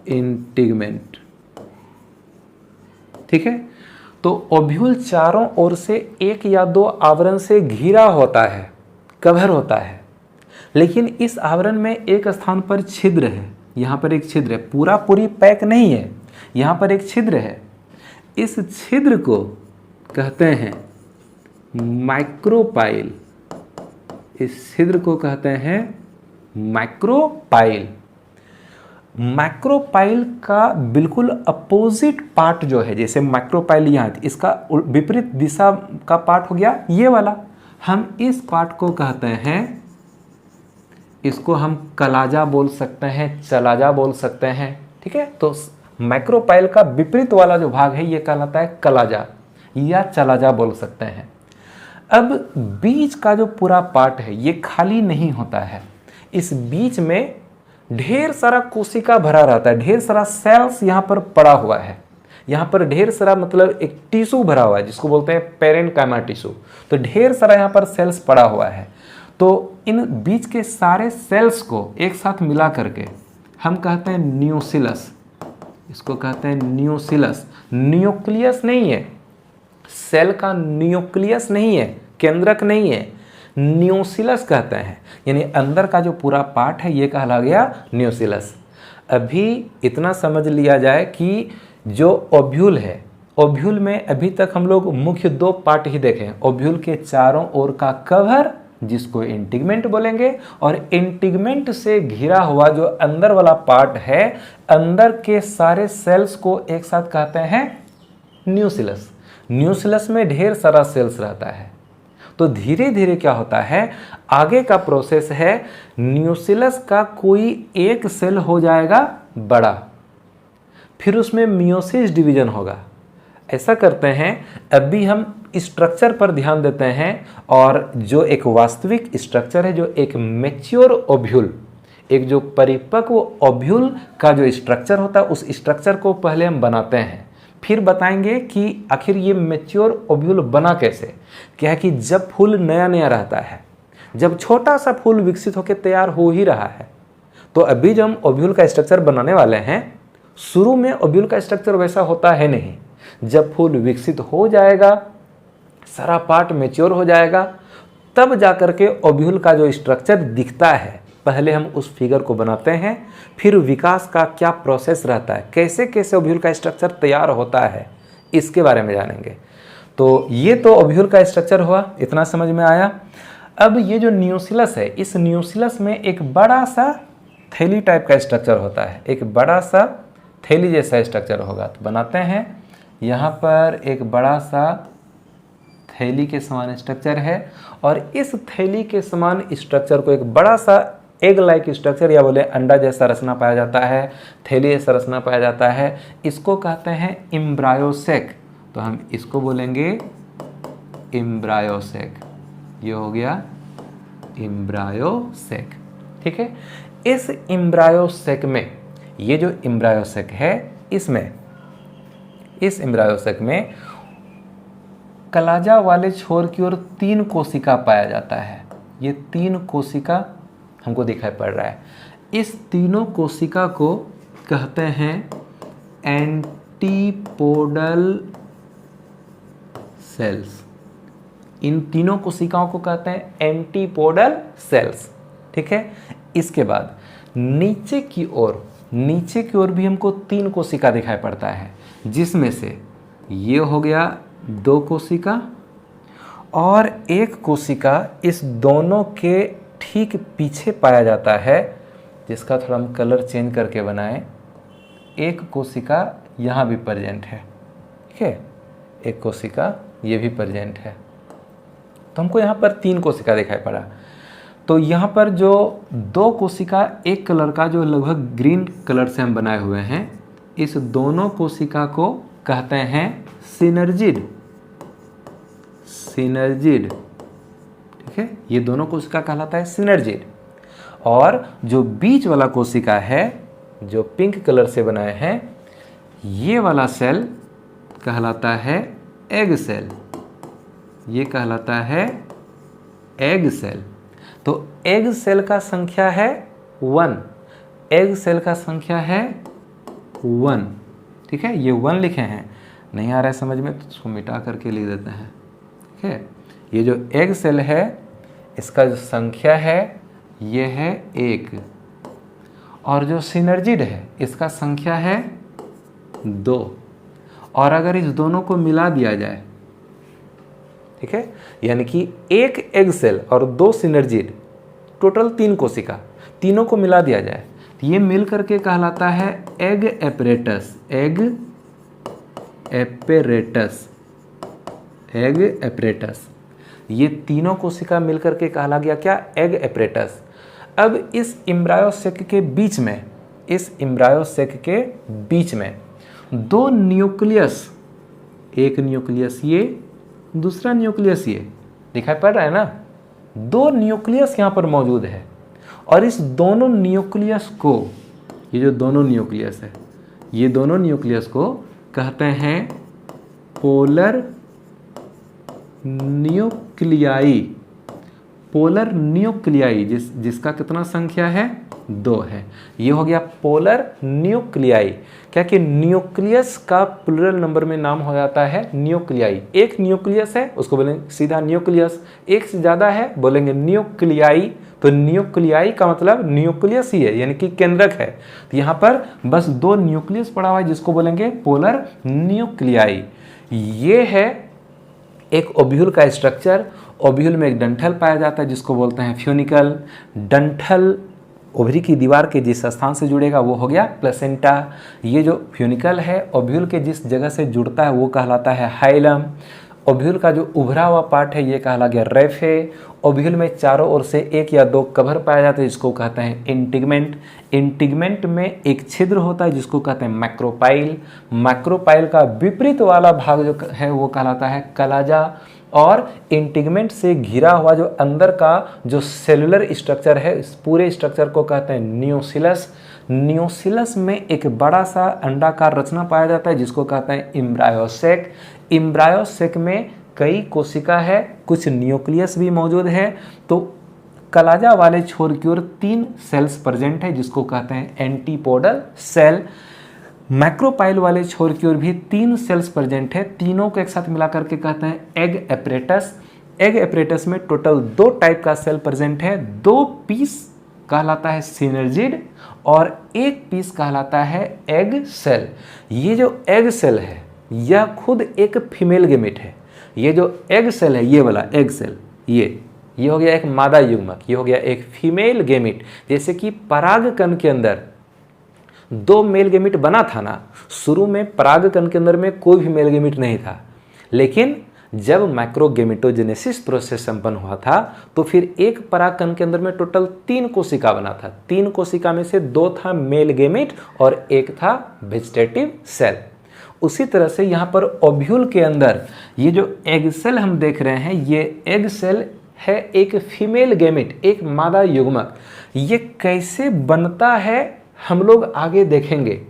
इंटिगमेंट। ठीक है, तो ओव्यूल चारों ओर से एक या 2 आवरण से घिरा होता है, कवर होता है, लेकिन इस आवरण में एक स्थान पर छिद्र है, यहाँ पर एक छिद्र है, पूरी पैक नहीं है, यहाँ पर एक छिद्र है। इस छिद्र को कहते हैं माइक्रोपाइल, इस छिद्र को कहते हैं माइक्रोपाइल। माइक्रोपाइल का बिल्कुल अपोजिट पार्ट जो है, जैसे माइक्रोपाइल यहाँ, इसका विपरीत दिशा का पार्ट हो गया ये वाला, हम इस पार्ट को कहते हैं, इसको हम कलाजा बोल सकते हैं, चलाजा बोल सकते हैं। ठीक है, तो माइक्रोपाइल का विपरीत वाला जो भाग है ये कहलाता है कलाजा या चलाजा बोल सकते हैं। अब बीच का जो पूरा पार्ट है ये खाली नहीं होता है, इस बीच में ढेर सारा कोशिका भरा रहता है, ढेर सारा सेल्स यहाँ पर पड़ा हुआ है, यहाँ पर ढेर सारा मतलब एक टिश्यू भरा हुआ है जिसको बोलते हैं पेरेन्काइमा टिश्यू। तो ढेर सारा यहाँ पर सेल्स पड़ा हुआ है। तो इन बीच के सारे सेल्स को एक साथ मिला करके हम कहते हैं न्यूक्लियस, इसको कहते हैं न्यूक्लियस। न्यूक्लियस नहीं है, सेल का न्यूक्लियस नहीं है, केंद्रक नहीं है, न्यूक्लियस कहते हैं, यानी अंदर का जो पूरा पार्ट है ये कहला गया न्यूक्लियस। अभी इतना समझ लिया जाए कि जो ओव्यूल है, ओव्यूल में अभी तक हम लोग मुख्य 2 पार्ट ही देखे, ओव्यूल के चारों ओर का कवर जिसको इंटिगमेंट बोलेंगे, और इंटिगमेंट से घिरा हुआ जो अंदर वाला पार्ट है, अंदर के सारे सेल्स को एक साथ कहते हैं न्यूक्लियस। न्यूक्लियस में ढेर सारा सेल्स रहता है। तो धीरे धीरे क्या होता है, आगे का प्रोसेस है, न्यूक्लियस का कोई एक सेल हो जाएगा बड़ा, फिर उसमें मियोसिस डिवीजन होगा। ऐसा करते हैं, अभी हम स्ट्रक्चर पर ध्यान देते हैं, और जो एक वास्तविक स्ट्रक्चर है, जो एक मैच्योर ओव्यूल, एक जो परिपक्व ओव्यूल का जो स्ट्रक्चर होता है, उस स्ट्रक्चर को पहले हम बनाते हैं, फिर बताएंगे कि आखिर ये मैच्योर ओव्यूल बना कैसे। क्या है कि जब फूल नया नया रहता है, जब छोटा सा फूल विकसित होकर तैयार हो ही रहा है, तो अभी जब हम ओव्यूल का स्ट्रक्चर बनाने वाले हैं, शुरू में ओव्यूल का स्ट्रक्चर वैसा होता है नहीं। जब फूल विकसित हो जाएगा, सारा पार्ट मैच्योर हो जाएगा, तब जाकर के ओव्यूल का जो स्ट्रक्चर दिखता है। पहले हम उस फिगर को बनाते हैं, फिर विकास का क्या प्रोसेस रहता है, कैसे कैसे ओव्यूल का स्ट्रक्चर तैयार होता है, इसके बारे में जानेंगे। तो ये तो ओव्यूल का स्ट्रक्चर हुआ, इतना समझ में आया। अब ये जो न्यूक्लियस है, इस न्यूक्लियस में एक बड़ा सा थैली टाइप का स्ट्रक्चर होता है, एक बड़ा सा थैली जैसा स्ट्रक्चर होगा। तो बनाते हैं, यहाँ पर एक बड़ा सा थैली के समान स्ट्रक्चर है, और इस थैली के समान स्ट्रक्चर को एक बड़ा सा एग लाइक स्ट्रक्चर या बोले अंडा जैसा रचना पाया जाता है, थैली जैसा रचना पाया जाता है, इसको कहते हैं एम्ब्रायोसेक। तो हम इसको बोलेंगे एम्ब्रायोसेक। ये हो गया एम्ब्रायोसेक, ठीक है। इस एम्ब्रायोसेक में, ये जो एम्ब्रायोसेक है, इसमें इस एम्ब्रायोसेक में कलाजा वाले छोर की ओर 3 कोशिका पाया जाता है। ये 3 कोशिका हमको दिखाई पड़ रहा है। इस तीनों कोशिका को कहते हैं एंटीपोडल सेल्स। इन तीनों कोशिकाओं को कहते हैं एंटीपोडल सेल्स, ठीक है। इसके बाद नीचे की ओर भी हमको 3 कोशिका दिखाई पड़ता है, जिसमें से ये हो गया 2 कोशिका, और एक कोशिका इस दोनों के ठीक पीछे पाया जाता है, जिसका थोड़ा हम कलर चेंज करके बनाएं। एक कोशिका यहाँ भी प्रेजेंट है, ठीक है, एक कोशिका ये भी प्रेजेंट है। तो हमको यहाँ पर 3 कोशिका दिखाई पड़ा। तो यहाँ पर जो 2 कोशिका एक कलर का, जो लगभग ग्रीन कलर से हम बनाए हुए हैं, इस दोनों कोशिका को कहते हैं सिनर्जिड। ठीक है, ये दोनों कोशिका कहलाता है सिनर्जिड। और जो बीच वाला कोशिका है, जो पिंक कलर से बनाए हैं, ये वाला सेल कहलाता है एग सेल। ये कहलाता है एग सेल। तो एग सेल का संख्या है 1। एग सेल का संख्या है 1, ठीक है। ये 1 लिखे हैं, नहीं आ रहा है समझ में तो इसको मिटा करके लिख देते हैं, ठीक है। ये जो एग सेल है, इसका जो संख्या है ये है 1, और जो सिनर्जिड है इसका संख्या है 2। और अगर इस दोनों को मिला दिया जाए, ठीक है, यानी कि 1 एग सेल और 2 सिनर्जिड, टोटल 3 कोशिका, तीनों को मिला दिया जाए तो ये मिल करके कहलाता है एग एपरेटस। Egg apparatus. ये तीनों कोशिका मिलकर के कहला गया क्या? Egg apparatus. अब इस एम्ब्रायोसेक के बीच में, इस एम्ब्रायोसेक के बीच में 2 न्यूक्लियस, एक न्यूक्लियस ये, दूसरा न्यूक्लियस ये, दिखाई पड़ रहा है ना? 2 न्यूक्लियस यहाँ पर मौजूद है, और इस दोनों न्यूक्लियस को, ये जो दोनों न्यूक्लियस है, ये दोनों न्यूक्लियस को कहते हैं पोलर न्यूक्लियाई। पोलर न्यूक्लियाई, जिसका कितना संख्या है? 2 है। ये हो गया पोलर न्यूक्लियाई। क्या कि न्यूक्लियस का प्लूरल नंबर में नाम हो जाता है न्यूक्लियाई। एक न्यूक्लियस है उसको बोलेंगे सीधा न्यूक्लियस, एक से ज़्यादा है बोलेंगे न्यूक्लियाई। तो न्यूक्लियाई का मतलब न्यूक्लियस ही है, यानी कि केंद्रक है। तो यहाँ पर बस 2 न्यूक्लियस पड़ा हुआ है, जिसको बोलेंगे पोलर न्यूक्लियाई। ये है एक ओव्यूल का स्ट्रक्चर। ओव्यूल में एक डंठल पाया जाता है जिसको बोलते हैं फ्यूनिकल। डंठल ओवरी की दीवार के जिस स्थान से जुड़ेगा वो हो गया प्लेसेंटा। ये जो फ्यूनिकल है ओव्यूल के जिस जगह से जुड़ता है वो कहलाता है हाइलम। ओव्यूल का जो उभरा हुआ पार्ट है ये कहला गया रेफे। ओव्यूल में चारों ओर से 1 या 2 कवर पाए जाते हैं जिसको कहते हैं इंटिगमेंट। इंटिगमेंट में एक छिद्र होता है जिसको कहते हैं मैक्रोपाइल। मैक्रोपाइल का विपरीत वाला भाग जो है वो कहलाता है कलाजा। और इंटिगमेंट से घिरा हुआ जो अंदर का जो सेलुलर स्ट्रक्चर है, इस पूरे स्ट्रक्चर को कहते हैं न्यूसिलस। न्यूसिलस में एक बड़ा सा अंडाकार रचना पाया जाता है जिसको कहते हैं एम्ब्रायोसेक। एम्ब्रायोसेक में कई कोशिका है, कुछ न्यूक्लियस भी मौजूद है। तो कलाजा वाले छोर की ओर 3 सेल्स प्रेजेंट है जिसको कहते हैं एंटीपोडल सेल। मैक्रोपाइल वाले छोर की ओर भी 3 सेल्स प्रेजेंट है, तीनों को एक साथ मिलाकर के कहते हैं एग एपरेटस। एग एपरेटस में टोटल 2 टाइप का सेल प्रेजेंट है। 2 पीस कहलाता है सिनर्जिड और 1 पीस कहलाता है एग सेल। ये जो एग सेल है यह खुद एक फीमेल गेमेट है। ये जो एग सेल है, ये वाला एग सेल, ये हो गया एक मादा युग्मक, ये हो गया एक फीमेल गेमेट। जैसे कि परागकण के अंदर 2 मेल गेमेट बना था ना, शुरू में परागकण के अंदर में कोई भी मेल गेमेट नहीं था, लेकिन जब माइक्रोगेमेटोजेनेसिस प्रोसेस संपन्न हुआ था तो फिर एक परागकण के अंदर में टोटल 3 कोशिका बना था। 3 कोशिका में से 2 था मेल गेमेट और 1 था वेजिटेटिव सेल। उसी तरह से यहाँ पर ओव्यूल के अंदर ये जो एग सेल हम देख रहे हैं, ये एग सेल है एक फीमेल गेमेट, एक मादा युग्मक। ये कैसे बनता है हम लोग आगे देखेंगे।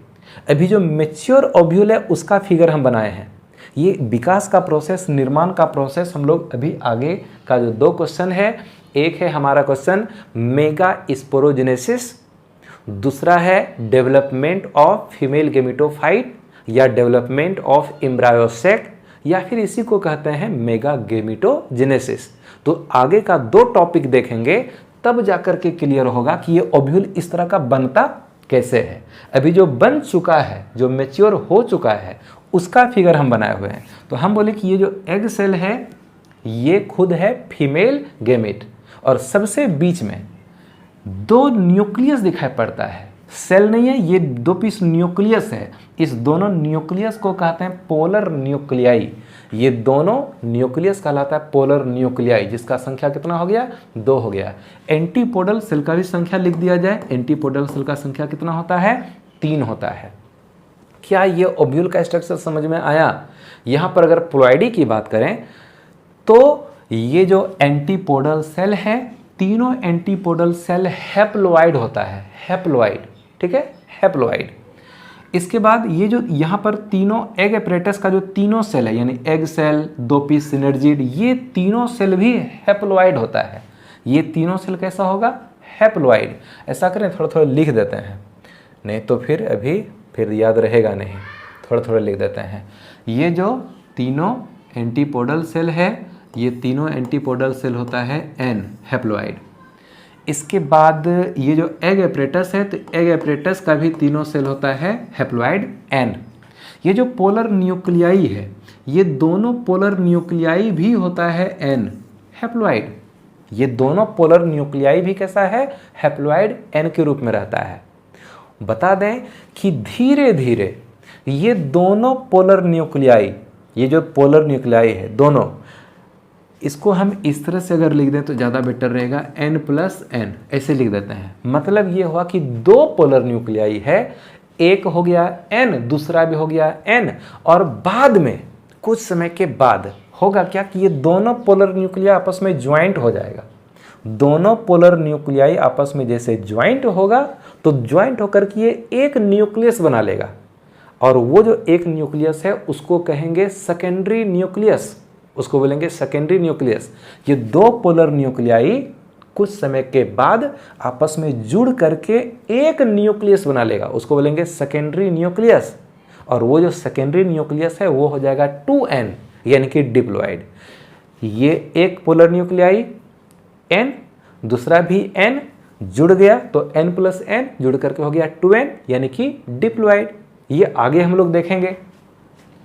अभी जो मैच्योर ओव्यूल है उसका फिगर हम बनाए हैं। ये विकास का प्रोसेस, निर्माण का प्रोसेस हम लोग अभी आगे का जो 2 क्वेश्चन है, एक है हमारा क्वेश्चन मेगा स्पोरोजेनेसिस, दूसरा है डेवलपमेंट ऑफ फीमेल गेमेटोफाइट या डेवलपमेंट ऑफ एम्ब्रायोसेक, या फिर इसी को कहते हैं मेगा गेमेटोजेनेसिस। तो आगे का 2 टॉपिक देखेंगे तब जाकर के क्लियर होगा कि ये ओव्यूल इस तरह का बनता कैसे है। अभी जो बन चुका है, जो मैच्योर हो चुका है, उसका फिगर हम बनाए हुए हैं। तो हम बोले कि ये जो एग सेल है ये खुद है फीमेल गेमेट और सबसे बीच में 2 न्यूक्लियस दिखाई पड़ता है। सेल नहीं है, ये 2 पीस न्यूक्लियस है। इस दोनों न्यूक्लियस को कहते हैं पोलर न्यूक्लियाई। ये दोनों न्यूक्लियस कहलाता है पोलर न्यूक्लियाई, जिसका संख्या कितना हो गया, 2 हो गया। एंटीपोडल सेल का भी संख्या लिख दिया जाए। एंटीपोडल सेल का संख्या कितना होता है, 3 होता है। क्या ये ओव्यूल का स्ट्रक्चर समझ में आया। यहाँ पर अगर प्लॉइडी की बात करें तो ये जो एंटीपोडल सेल है, तीनों एंटीपोडल सेल हैप्लोइड होता है, हैप्लोइड, ठीक है, हैप्लोइड। इसके बाद ये जो यहाँ पर तीनों एग एपरेटस का जो तीनों सेल है, यानी एग सेल, 2 पीस सिनर्जिड, ये तीनों सेल भी हैप्लोइड होता है। ये तीनों सेल कैसा होगा, हैप्लोइड। ऐसा करें, थोड़ा थोड़ा लिख देते हैं, नहीं तो फिर याद रहेगा नहीं, थोड़ा थोड़ा लिख देते हैं। ये जो तीनों एंटीपोडल सेल है, ये तीनों एंटीपोडल सेल होता है एन, हैप्लोइड। इसके बाद ये जो एग एपरेटस है, तो एग एपरेटस का भी तीनों सेल होता है हैप्लोइड एन। ये जो पोलर न्यूक्लियाई है, ये दोनों पोलर न्यूक्लियाई भी होता है एन, हैप्लोइड। ये दोनों पोलर न्यूक्लियाई भी कैसा है, हैप्लोइड एन के रूप में रहता है। बता दें कि धीरे धीरे ये दोनों पोलर न्यूक्लियाई, ये जो पोलर न्यूक्लियाई है दोनों, इसको हम इस तरह से अगर लिख दें तो ज़्यादा बेटर रहेगा, n+n ऐसे लिख देते हैं। मतलब ये हुआ कि 2 पोलर न्यूक्लियाई है, एक हो गया n, दूसरा भी हो गया n, और बाद में कुछ समय के बाद होगा क्या कि ये दोनों पोलर न्यूक्लियाई आपस में ज्वाइंट हो जाएगा। दोनों पोलर न्यूक्लियाई आपस में जैसे ज्वाइंट होगा तो ज्वाइंट होकर के ये एक न्यूक्लियस बना लेगा, और वो जो एक न्यूक्लियस है उसको कहेंगे सेकेंडरी न्यूक्लियस, उसको बोलेंगे सेकेंडरी न्यूक्लियस। ये 2 पोलर न्यूक्लियाई कुछ समय के बाद आपस में जुड़ करके एक न्यूक्लियस बना लेगा, उसको बोलेंगे सेकेंडरी न्यूक्लियस। और वो जो सेकेंडरी न्यूक्लियस है वो हो जाएगा 2n, यानी कि डिप्लॉइड। ये एक पोलर न्यूक्लियाई n, दूसरा भी n जुड़ गया तो n+n जुड़ करके हो गया 2n, यानी कि डिप्लॉइड। ये आगे हम लोग देखेंगे।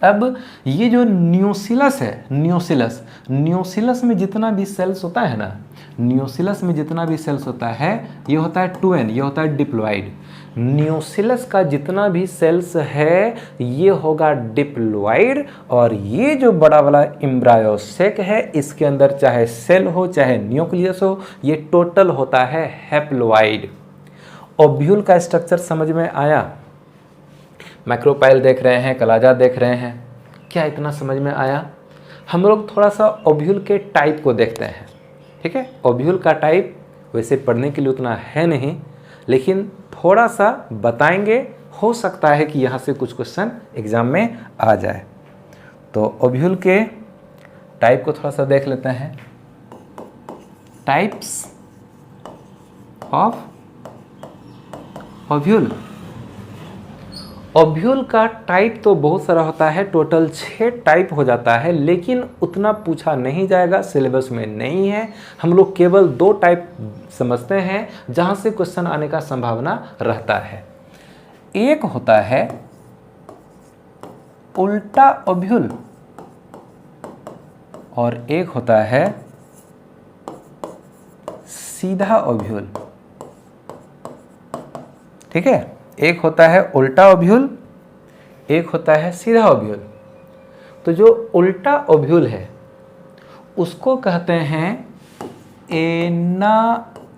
अब ये जो न्यूसिलस है, न्यूसिलस में जितना भी सेल्स होता है ना, न्यूसिलस में जितना भी सेल्स होता है ये होता है 2n, ये होता है डिप्लॉइड। न्यूसिलस का जितना भी सेल्स है ये होगा डिप्लॉइड, और ये जो बड़ा वाला एम्ब्रायोसेक है इसके अंदर चाहे सेल हो चाहे न्यूक्लियस हो, ये टोटल होता है हैप्लोइड। ओव्यूल का स्ट्रक्चर समझ में आया। मैक्रोपाइल देख रहे हैं, कलाजा देख रहे हैं, क्या इतना समझ में आया। हम लोग थोड़ा सा ओव्यूल के टाइप को देखते हैं, ठीक है। ओव्यूल का टाइप वैसे पढ़ने के लिए उतना है नहीं, लेकिन थोड़ा सा बताएंगे, हो सकता है कि यहाँ से कुछ क्वेश्चन एग्जाम में आ जाए। तो ओव्यूल के टाइप को थोड़ा सा देख लेते हैं। Types of ovule. ओव्यूल का टाइप तो बहुत सारा होता है, टोटल 6 टाइप हो जाता है, लेकिन उतना पूछा नहीं जाएगा, सिलेबस में नहीं है। हम लोग केवल 2 टाइप समझते हैं जहां से क्वेश्चन आने का संभावना रहता है। एक होता है उल्टा ओव्यूल और एक होता है सीधा ओव्यूल। ठीक है, एक होता है उल्टा ओव्यूल, एक होता है सीधा ओव्यूल। तो जो उल्टा ओव्यूल है उसको कहते हैं एनाट्रोपस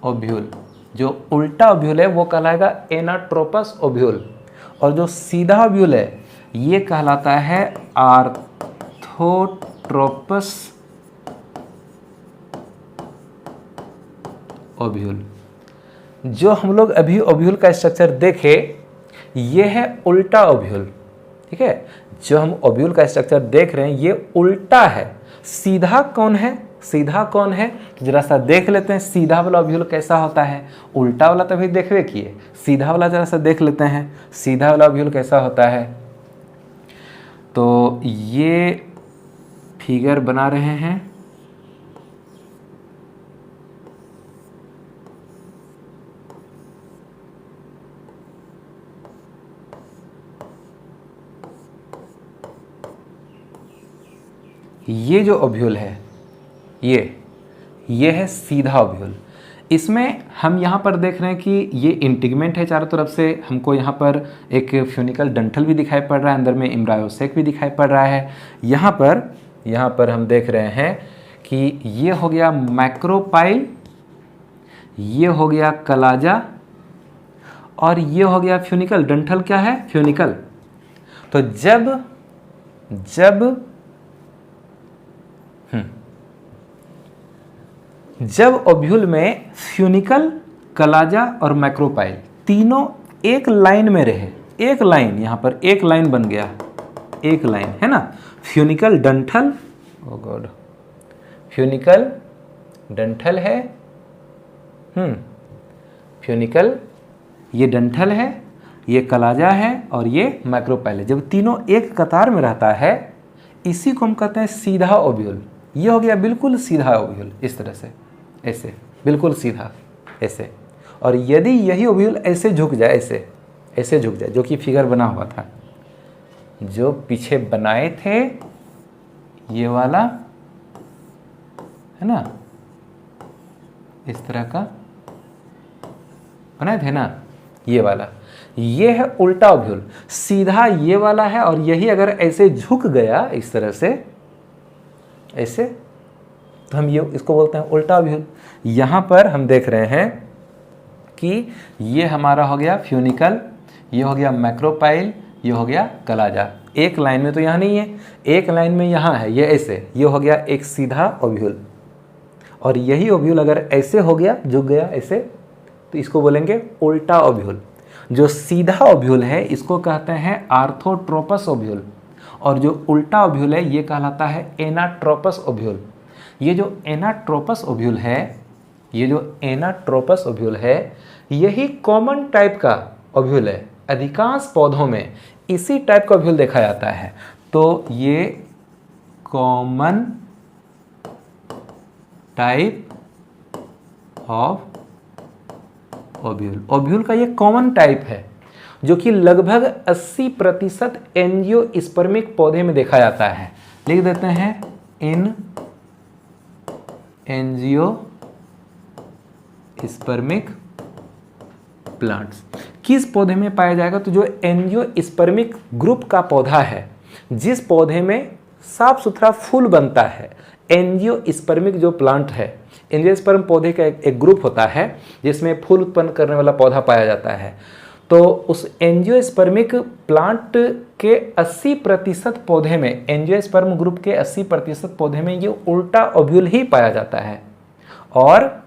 ओव्यूल। जो उल्टा ओव्यूल है वो कहलाएगा एनाट्रोपस ओव्यूल, और जो सीधा ओव्यूल है ये कहलाता है आर्थोट्रोपस ओव्यूल। जो हम लोग अभी ओव्यूल का स्ट्रक्चर देखे ये है उल्टा ओव्यूल। ठीक है, जो हम ओव्यूल का स्ट्रक्चर देख रहे हैं ये उल्टा है। सीधा कौन है, सीधा कौन है, जरा सा देख लेते हैं सीधा वाला ओव्यूल कैसा होता है। उल्टा वाला तो अभी देखबे किए, सीधा वाला जरा सा देख लेते हैं सीधा वाला ओव्यूल कैसा होता है। तो ये फिगर बना रहे हैं, ये जो ओव्यूल है ये है सीधा ओव्यूल। इसमें हम यहाँ पर देख रहे हैं कि ये इंटीगमेंट है चारों तरफ से, हमको यहाँ पर एक फ्यूनिकल डंठल भी दिखाई पड़ रहा है, अंदर में एम्ब्रायोसेक भी दिखाई पड़ रहा है। यहाँ पर हम देख रहे हैं कि ये हो गया मैक्रोपाइल, ये हो गया कलाजा और ये हो गया फ्यूनिकल। डंठल क्या है, फ्यूनिकल। तो जब ओव्यूल में फ्यूनिकल, कलाजा और मैक्रोपाइल तीनों एक लाइन में रहे, एक लाइन, यहां पर एक लाइन बन गया, एक लाइन है ना, फ्यूनिकल डंठल, ओ गॉड, फ्यूनिकल डंठल है, फ्यूनिकल ये डंठल है, ये कलाजा है और ये मैक्रोपाइल है। जब तीनों एक कतार में रहता है इसी को हम कहते हैं सीधा ओव्यूल। ये हो गया बिल्कुल सीधा ओव्यूल, इस तरह से, ऐसे बिल्कुल सीधा ऐसे। और यदि यही ओव्यूल ऐसे झुक जाए, ऐसे झुक जाए, जो कि फिगर बना हुआ था, जो पीछे बनाए थे ये वाला है ना, इस तरह का बनाए थे ना, ये वाला, ये है उल्टा ओव्यूल। सीधा ये वाला है और यही अगर ऐसे झुक गया इस तरह से ऐसे, तो हम ये इसको बोलते हैं उल्टा ओव्यूल। यहाँ पर हम देख रहे हैं कि ये हमारा हो गया फ्यूनिकल, ये हो गया मैक्रोपाइल, ये हो गया कलाजा। एक लाइन में तो यहाँ नहीं है, एक लाइन में यहाँ है, ये ऐसे, ये हो गया एक सीधा ओव्यूल। और यही ओव्यूल अगर ऐसे हो गया, झुक गया ऐसे, तो इसको बोलेंगे उल्टा ओव्यूल। जो सीधा ओव्यूल है इसको कहते हैं आर्थोट्रोपस ओव्यूल, और जो उल्टा ओव्यूल है ये कहलाता है एनाट्रोपस ओव्यूल। ये जो एनाट्रोपस ओव्यूल है, यही कॉमन टाइप का ओव्यूल है। अधिकांश पौधों में इसी टाइप का ओव्यूल देखा जाता है। तो ये common type of ovule, ovule का ये कॉमन टाइप है जो कि लगभग 80% एंजियोस्पर्मिक पौधे में देखा जाता है। लिख देते हैं इन एंजियोस्पर्मिक प्लांट्स। किस पौधे में पाया जाएगा, तो जो एंजियोस्पर्मिक ग्रुप का पौधा है, जिस पौधे में साफ सुथरा फूल बनता है, एंजियोस्पर्मिक जो प्लांट है, एंजियोस्पर्म पौधे का एक ग्रुप होता है जिसमें फूल उत्पन्न करने वाला पौधा पाया जाता है। तो उस एंजियोस्पर्मिक प्लांट के 80% पौधे में, एंजियोस्पर्म ग्रुप के 80% पौधे में ये उल्टा ओव्यूल ही पाया जाता है। और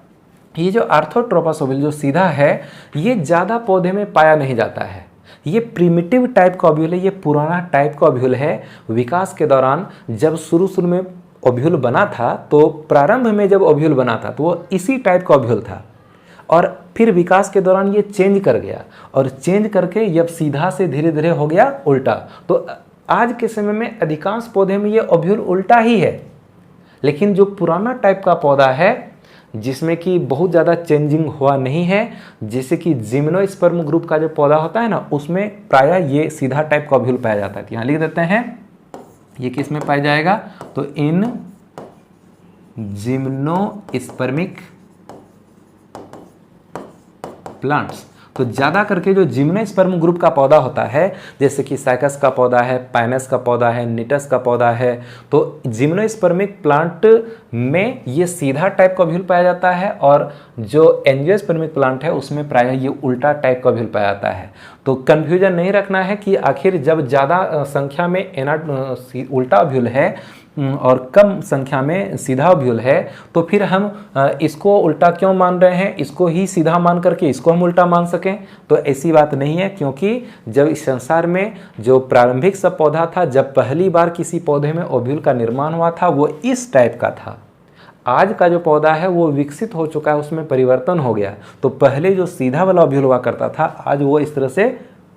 ये जो आर्थोट्रोपस ओव्यूल जो सीधा है, ये ज़्यादा पौधे में पाया नहीं जाता है। ये प्रिमिटिव टाइप का ओव्यूल है, ये पुराना टाइप का ओव्यूल है। विकास के दौरान जब शुरू में ओव्यूल बना था, तो प्रारंभ में जब ओव्यूल बना था तो वो इसी टाइप का ओव्यूल था। और फिर विकास के दौरान ये चेंज कर गया और चेंज करके जब सीधा से धीरे धीरे हो गया उल्टा। तो आज के समय में अधिकांश पौधे में ये ओव्यूल उल्टा ही है। लेकिन जो पुराना टाइप का पौधा है जिसमें कि बहुत ज़्यादा चेंजिंग हुआ नहीं है, जैसे कि जिम्नोस्पर्म ग्रुप का जो पौधा होता है ना, उसमें प्रायः ये सीधा टाइप का ओव्यूल पाया जाता है। तो यहाँ लिख देते हैं ये किस में पाया जाएगा, तो इन जिम्नोस्पर्मिक प्लांट्स। तो ज़्यादा करके जो जिम्नोस्पर्म ग्रुप का पौधा होता है, जैसे कि साइकस का पौधा है, पाइनस का पौधा है, निटस का पौधा है, तो जिम्नोस्पर्मिक प्लांट में ये सीधा टाइप का ओव्यूल पाया जाता है और जो एंजियोस्पर्मिक प्लांट है उसमें प्रायः ये उल्टा टाइप का ओव्यूल पाया जाता है। तो कन्फ्यूजन नहीं रखना है कि आखिर जब ज़्यादा संख्या में उल्टा ओव्यूल है और कम संख्या में सीधा ओव्यूल है तो फिर हम इसको उल्टा क्यों मान रहे हैं, इसको ही सीधा मान करके इसको हम उल्टा मान सकें। तो ऐसी बात नहीं है, क्योंकि जब इस संसार में जो प्रारंभिक सब पौधा था, जब पहली बार किसी पौधे में ओव्यूल का निर्माण हुआ था वो इस टाइप का था। आज का जो पौधा है वो विकसित हो चुका है, उसमें परिवर्तन हो गया। तो पहले जो सीधा वाला ओव्यूल हुआ करता था आज वो इस तरह से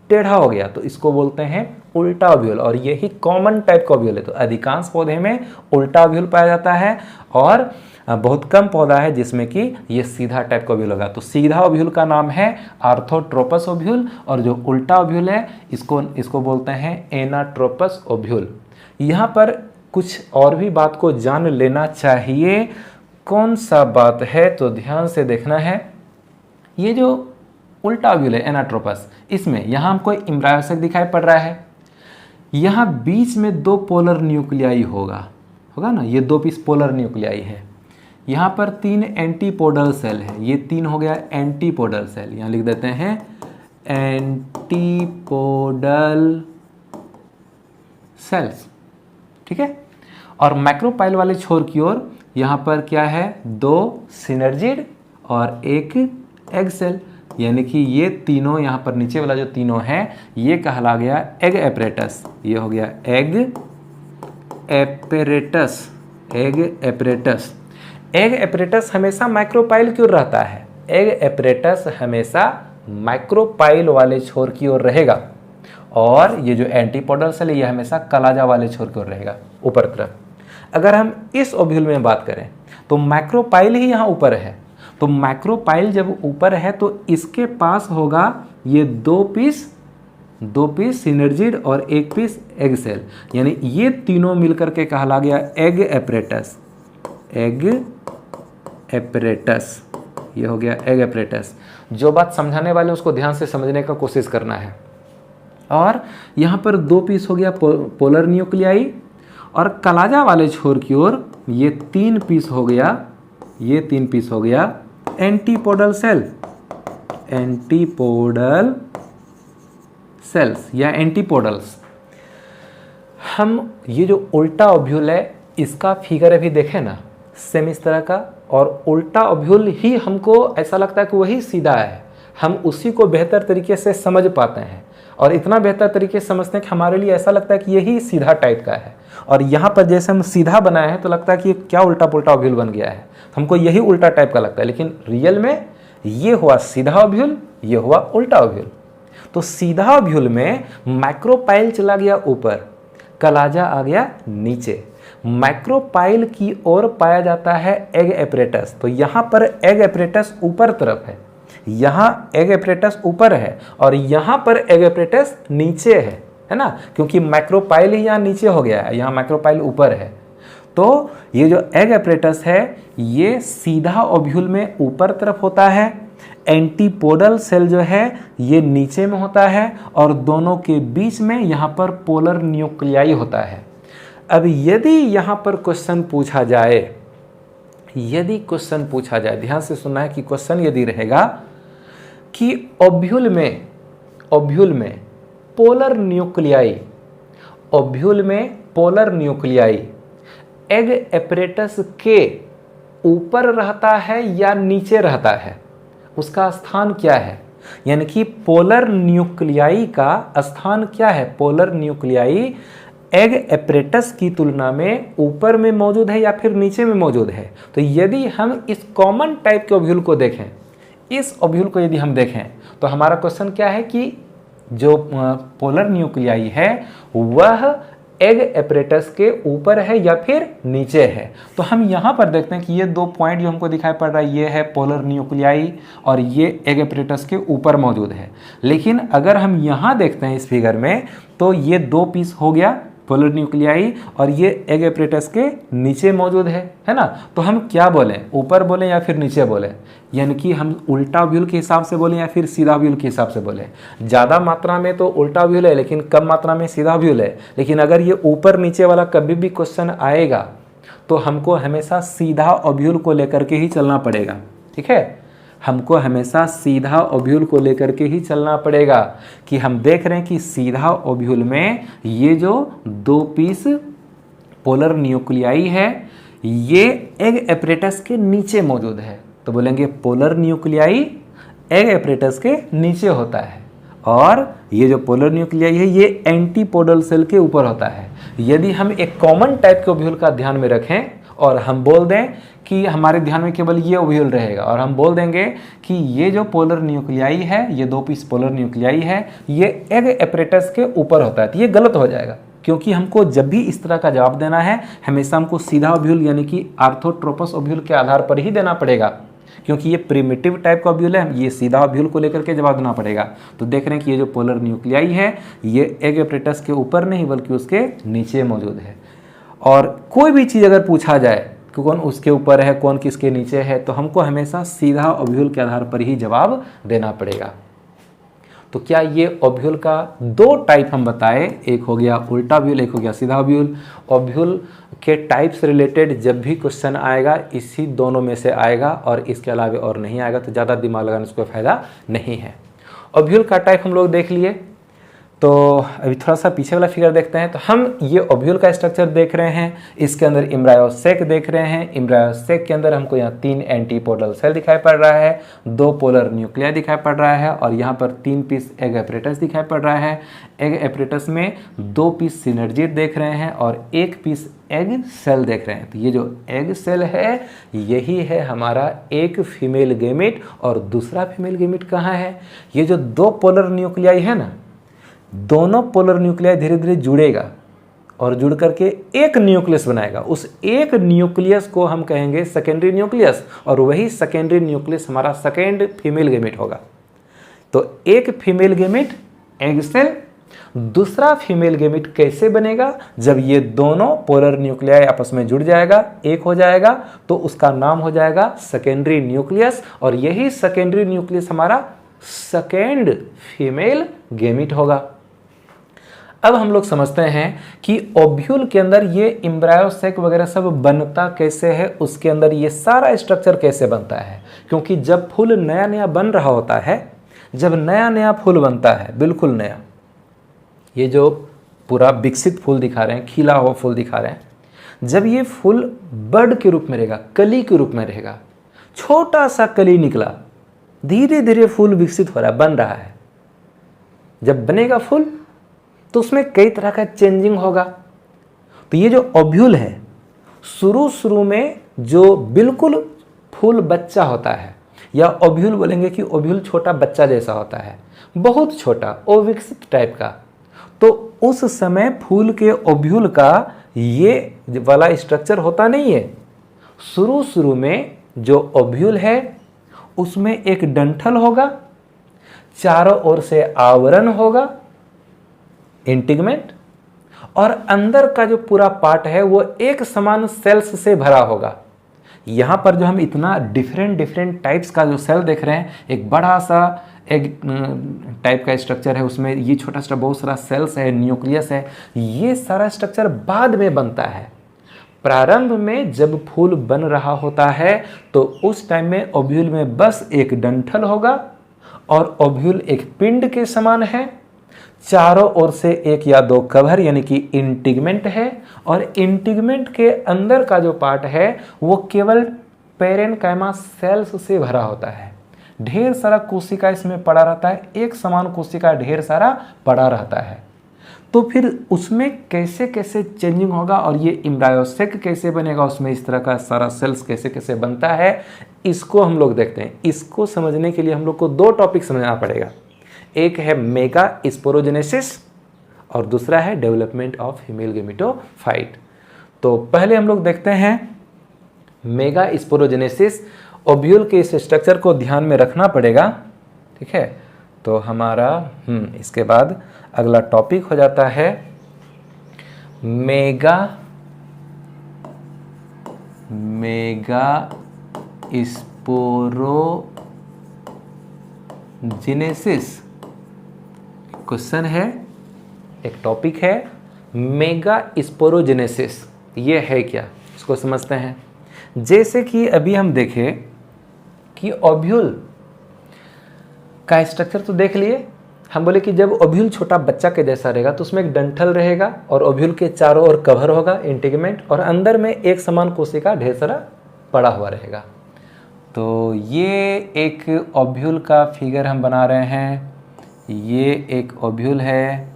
टेढ़ा हो गया, तो इसको बोलते हैं उल्टा ओव्यूल और यही कॉमन टाइप का ओव्यूल है। तो अधिकांश पौधे में उल्टा ओव्यूल पाया जाता है और बहुत कम पौधा है जिसमें कि ये सीधा टाइप का ओव्यूल होगा। तो सीधा ओव्यूल का नाम है आर्थोट्रोपस ओव्यूल और जो उल्टा ओव्यूल है इसको बोलते हैं एनाट्रोपस ओव्यूल। यहाँ पर कुछ और भी बात को जान लेना चाहिए। कौन सा बात है, तो ध्यान से देखना है। ये जो उल्टा ओव्यूल है एनाट्रोपस, इसमें यहाँ हमको एम्ब्रायोसेक दिखाई पड़ रहा है। यहाँ बीच में 2 पोलर न्यूक्लियाई होगा ना, ये 2 पीस पोलर न्यूक्लियाई है। यहाँ पर 3 एंटीपोडल सेल है, ये 3 हो गया एंटीपोडल सेल। यहाँ लिख देते हैं एंटीपोडल सेल्स, ठीक है। और मैक्रोपाइल वाले छोर की ओर यहाँ पर क्या है, 2 सिनर्जिड और 1 एग सेल, यानी कि ये तीनों यहाँ पर नीचे वाला जो तीनों है ये कहला गया एग एपरेटस। ये हो गया egg apparatus. Egg apparatus, egg apparatus हमेशा माइक्रोपाइल की ओर रहता है। एग एपरेटस हमेशा माइक्रोपाइल वाले छोर की ओर रहेगा और ये जो एंटीपोडल सेल है ये हमेशा कलाजा वाले छोर की ओर रहेगा ऊपर तरफ। अगर हम इस ओव्यूल में बात करें तो माइक्रोपाइल ही यहाँ ऊपर है। तो माइक्रोपाइल जब ऊपर है तो इसके पास होगा ये 2 पीस सिनर्जिड और 1 पीस एग सेल, यानी ये तीनों मिलकर के कहला गया एग एपरेटस। एग एपरेटस, ये हो गया एग एपरेटस। जो बात समझाने वाले उसको ध्यान से समझने का कोशिश करना है। और यहाँ पर 2 पीस हो गया पोलर न्यूक्लियाई और कलाजा वाले छोर की ओर ये 3 पीस हो गया, ये 3 पीस हो गया एंटीपोडल सेल। एंटीपोडल सेल्स या एंटीपोडल्स। हम ये जो उल्टा ओव्यूल है इसका फिगर अभी देखें ना, सेम इस तरह का, और उल्टा ओव्यूल ही हमको ऐसा लगता है कि वही सीधा है। हम उसी को बेहतर तरीके से समझ पाते हैं और इतना बेहतर तरीके से समझते हैं कि हमारे लिए ऐसा लगता है कि यही सीधा टाइप का है। और यहाँ पर जैसे हम सीधा बनाए हैं तो लगता है कि क्या उल्टा पुल्टा ओव्यूल बन गया है, हमको यही उल्टा टाइप का लगता है, लेकिन रियल में ये हुआ सीधा ओव्यूल, ये हुआ उल्टा ओव्यूल। तो सीधा ओव्यूल में माइक्रोपाइल चला गया ऊपर, कलाजा आ गया नीचे। माइक्रोपाइल की ओर पाया जाता है एग एपरेटस। तो यहाँ पर एग एपरेटस ऊपर तरफ है, यहाँ एग एपरेटस ऊपर है और यहाँ पर एग एपरेटस नीचे है ना, क्योंकि माइक्रोपाइल ही यहाँ नीचे हो गया है, यहाँ माइक्रोपाइल ऊपर है। तो ये जो एग एपरेटस है ये सीधा ओव्यूल में ऊपर तरफ होता है, एंटीपोडल सेल जो है ये नीचे में होता है और दोनों के बीच में यहाँ पर पोलर न्यूक्लियाई होता है। अब यदि यहाँ पर क्वेश्चन पूछा जाए, ध्यान से सुनना है कि क्वेश्चन यदि रहेगा कि ओव्यूल में पोलर न्यूक्लियाई एग एपरेटस के ऊपर रहता है या नीचे रहता है, उसका स्थान क्या है, यानी कि पोलर न्यूक्लियाई का स्थान क्या है। पोलर न्यूक्लियाई एग एपरेटस की तुलना में ऊपर में मौजूद है या फिर नीचे में मौजूद है। तो यदि हम इस कॉमन टाइप के ओव्यूल को देखें, इस ओव्यूल को यदि हम देखें तो हमारा क्वेश्चन क्या है कि जो पोलर न्यूक्लियाई है वह एग एपरेटस के ऊपर है या फिर नीचे है। तो हम यहाँ पर देखते हैं कि ये 2 पॉइंट जो हमको दिखाई पड़ रहा है, ये है पोलर न्यूक्लियाई और ये एग एपरेटस के ऊपर मौजूद है। लेकिन अगर हम यहाँ देखते हैं इस फिगर में तो ये 2 पीस हो गया पोलर न्यूक्लियाई और ये एग एपरेटस के नीचे मौजूद है ना। तो हम क्या बोलें, ऊपर बोलें या फिर नीचे बोलें, यानी कि हम उल्टा ओव्यूल के हिसाब से बोलें या फिर सीधा ओव्यूल के हिसाब से बोलें। ज़्यादा मात्रा में तो उल्टा ओव्यूल है लेकिन कम मात्रा में सीधा ओव्यूल है। लेकिन अगर ये ऊपर नीचे वाला कभी भी क्वेश्चन आएगा तो हमको हमेशा सीधा ओव्यूल को लेकर के ही चलना पड़ेगा। ठीक है, हमको हमेशा सीधा ओव्यूल को लेकर के ही चलना पड़ेगा कि हम देख रहे हैं कि सीधा ओव्यूल में ये जो 2 पीस पोलर न्यूक्लियाई है ये एग एपरेटस के नीचे मौजूद है। तो बोलेंगे पोलर न्यूक्लियाई एग एपरेटस के नीचे होता है और ये जो पोलर न्यूक्लियाई है ये एंटीपोडल सेल के ऊपर होता है। यदि हम एक कॉमन टाइप के ओव्यूल का ध्यान में रखें और हम बोल दें कि हमारे ध्यान में केवल ये ओव्यूल रहेगा और हम बोल देंगे कि ये जो पोलर न्यूक्लियाई है, ये 2 पीस पोलर न्यूक्लियाई है, ये एग एपरेटस के ऊपर होता है, तो ये गलत हो जाएगा। क्योंकि हमको जब भी इस तरह का जवाब देना है हमेशा हमको सीधा ओव्यूल यानी कि आर्थोट्रोपस ओव्यूल के आधार पर ही देना पड़ेगा, क्योंकि ये प्रिमिटिव टाइप का ओव्यूल है, ये सीधा ओव्यूल को लेकर के जवाब देना पड़ेगा। तो देख रहे हैं कि ये जो पोलर न्यूक्लियाई है ये एग एपरेटस के ऊपर नहीं बल्कि उसके नीचे मौजूद है। और कोई भी चीज़ अगर पूछा जाए कि कौन उसके ऊपर है कौन किसके नीचे है तो हमको हमेशा सीधा ओव्यूल के आधार पर ही जवाब देना पड़ेगा। तो क्या ये ओव्यूल का 2 टाइप हम बताए, एक हो गया उल्टा ओव्यूल, एक हो गया सीधा ओव्यूल। ओव्यूल के टाइप से रिलेटेड जब भी क्वेश्चन आएगा इसी दोनों में से आएगा और इसके अलावा और नहीं आएगा, तो ज़्यादा दिमाग लगाने से कोई फायदा नहीं है। ओव्यूल का टाइप हम लोग देख लिए। तो अभी थोड़ा सा पीछे वाला फिगर देखते हैं। तो हम ये ओव्यूल का स्ट्रक्चर देख रहे हैं, इसके अंदर एम्ब्रायोसेक देख रहे हैं। एम्ब्रायोसेक के अंदर हमको यहाँ 3 एंटीपोडल सेल दिखाई पड़ रहा है, 2 पोलर न्यूक्लिया दिखाई पड़ रहा है और यहाँ पर 3 पीस एग एपरेटस दिखाई पड़ रहा है। एग एपरेटस में 2 पीस सिनर्जिड देख रहे हैं और 1 पीस एग सेल देख रहे हैं। तो ये जो एग सेल है यही है हमारा एक फीमेल गेमेट और दूसरा फीमेल गेमेट कहाँ है। ये जो 2 पोलर न्यूक्लियाई है ना, दोनों पोलर न्यूक्लियाई धीरे धीरे जुड़ेगा और जुड़ करके एक न्यूक्लियस बनाएगा। उस एक न्यूक्लियस को हम कहेंगे सेकेंडरी न्यूक्लियस और वही सेकेंडरी न्यूक्लियस हमारा सेकेंड फीमेल गेमेट होगा। तो एक फीमेल गेमेट एग सेल, दूसरा फीमेल गेमेट कैसे बनेगा, जब ये दोनों पोलर न्यूक्लियाई आपस में जुड़ जाएगा, एक हो जाएगा, तो उसका नाम हो जाएगा सेकेंडरी न्यूक्लियस और यही सेकेंडरी न्यूक्लियस हमारा सेकेंड फीमेल गेमेट होगा। अब हम लोग समझते हैं कि ओव्यूल के अंदर ये एम्ब्रायोसेक वगैरह सब बनता कैसे है, उसके अंदर ये सारा स्ट्रक्चर कैसे बनता है। क्योंकि जब फूल नया नया बन रहा होता है, जब नया नया फूल बनता है, बिल्कुल नया, ये जो पूरा विकसित फूल दिखा रहे हैं, खिला हुआ फूल दिखा रहे हैं, जब ये फूल बर्ड के रूप में रहेगा, कली के रूप में रहेगा, छोटा सा कली निकला, धीरे धीरे फूल विकसित हो रहा है, बन रहा है। जब बनेगा फूल तो उसमें कई तरह का चेंजिंग होगा। तो ये जो ओव्यूल है, शुरू शुरू में जो बिल्कुल फूल बच्चा होता है, या ओव्यूल बोलेंगे कि ओव्यूल छोटा बच्चा जैसा होता है, बहुत छोटा, अविकसित टाइप का, तो उस समय फूल के ओव्यूल का ये वाला स्ट्रक्चर होता नहीं है। शुरू शुरू में जो ओव्यूल है उसमें एक डंठल होगा, चारों ओर से आवरण होगा, इंटीगमेंट, और अंदर का जो पूरा पार्ट है वो एक समान सेल्स से भरा होगा। यहाँ पर जो हम इतना डिफरेंट टाइप्स का जो सेल देख रहे हैं, एक बड़ा सा एक टाइप का स्ट्रक्चर है, उसमें ये छोटा छोटा बहुत सारा सेल्स है, न्यूक्लियस है, ये सारा स्ट्रक्चर बाद में बनता है। प्रारंभ में जब फूल बन रहा होता है तो उस टाइम में ओव्यूल में बस एक डंठल होगा और ओव्यूल एक पिंड के समान है, चारों ओर से 1 या 2 कवर यानी कि इंटीगमेंट है, और इंटीगमेंट के अंदर का जो पार्ट है वो केवल पेरेन्काइमा सेल्स से भरा होता है। ढेर सारा कोशिका इसमें पड़ा रहता है, एक समान कोशिका ढेर सारा पड़ा रहता है। तो फिर उसमें कैसे कैसे चेंजिंग होगा और ये एम्ब्रायोसेक कैसे बनेगा, उसमें इस तरह का सारा सेल्स कैसे कैसे बनता है, इसको हम लोग देखते हैं। इसको समझने के लिए हम लोग को दो टॉपिक समझना पड़ेगा। एक है मेगा स्पोरोजेनेसिस और दूसरा है डेवलपमेंट ऑफ फीमेल गेमेटोफाइट। तो पहले हम लोग देखते हैं मेगा स्पोरोजेनेसिस। ओव्यूल के इस स्ट्रक्चर को ध्यान में रखना पड़ेगा, ठीक है। तो हमारा इसके बाद अगला टॉपिक हो जाता है मेगा स्पोरोजेनेसिस। क्वेश्चन है, एक टॉपिक है मेगा स्पोरोजेनेसिस, ये है क्या, इसको समझते हैं। जैसे कि अभी हम देखें कि ओव्यूल का स्ट्रक्चर तो देख लिए। हम बोले कि जब ओव्यूल छोटा बच्चा के जैसा रहेगा तो उसमें एक डंठल रहेगा और ओव्यूल के चारों ओर कवर होगा इंटीग्मेंट, और अंदर में एक समान कोशिका ढेर सारा पड़ा हुआ रहेगा। तो ये एक ओव्यूल का फिगर हम बना रहे हैं। ये एक ओव्यूल है,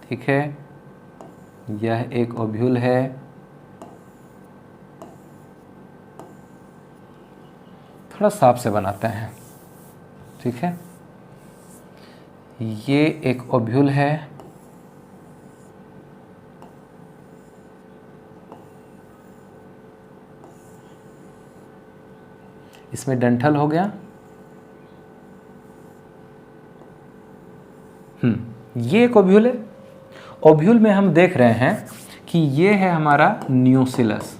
ठीक है, यह एक ओव्यूल है। थोड़ा साफ से बनाते हैं, ठीक है। ये एक ओव्यूल है, इसमें डंठल हो गया। ये एक ओव्यूल है। ओव्यूल में हम देख रहे हैं कि ये है हमारा न्यूसिलस,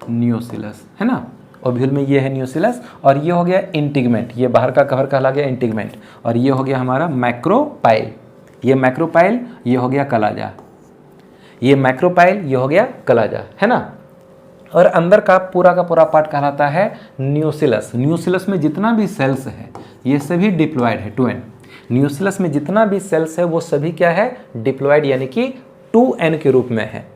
न्यूसिलस है ना। ओव्यूल में ये है न्यूसिलस और ये हो गया इंटीग्मेंट, ये बाहर का कवर कहला गया इंटीग्मेंट, और ये हो गया हमारा मैक्रोपाइल। ये मैक्रोपाइल, ये हो गया कलाजा। ये मैक्रोपाइल, ये हो गया कलाजा, है ना। और अंदर का पूरा पार्ट कहलाता है न्यूसिलस। न्यूसिलस में जितना भी सेल्स है ये सभी डिप्लॉयड है, 2n। न्यूसिलस में जितना भी सेल्स है वो सभी क्या है, डिप्लॉयड, यानी कि 2n के रूप में है।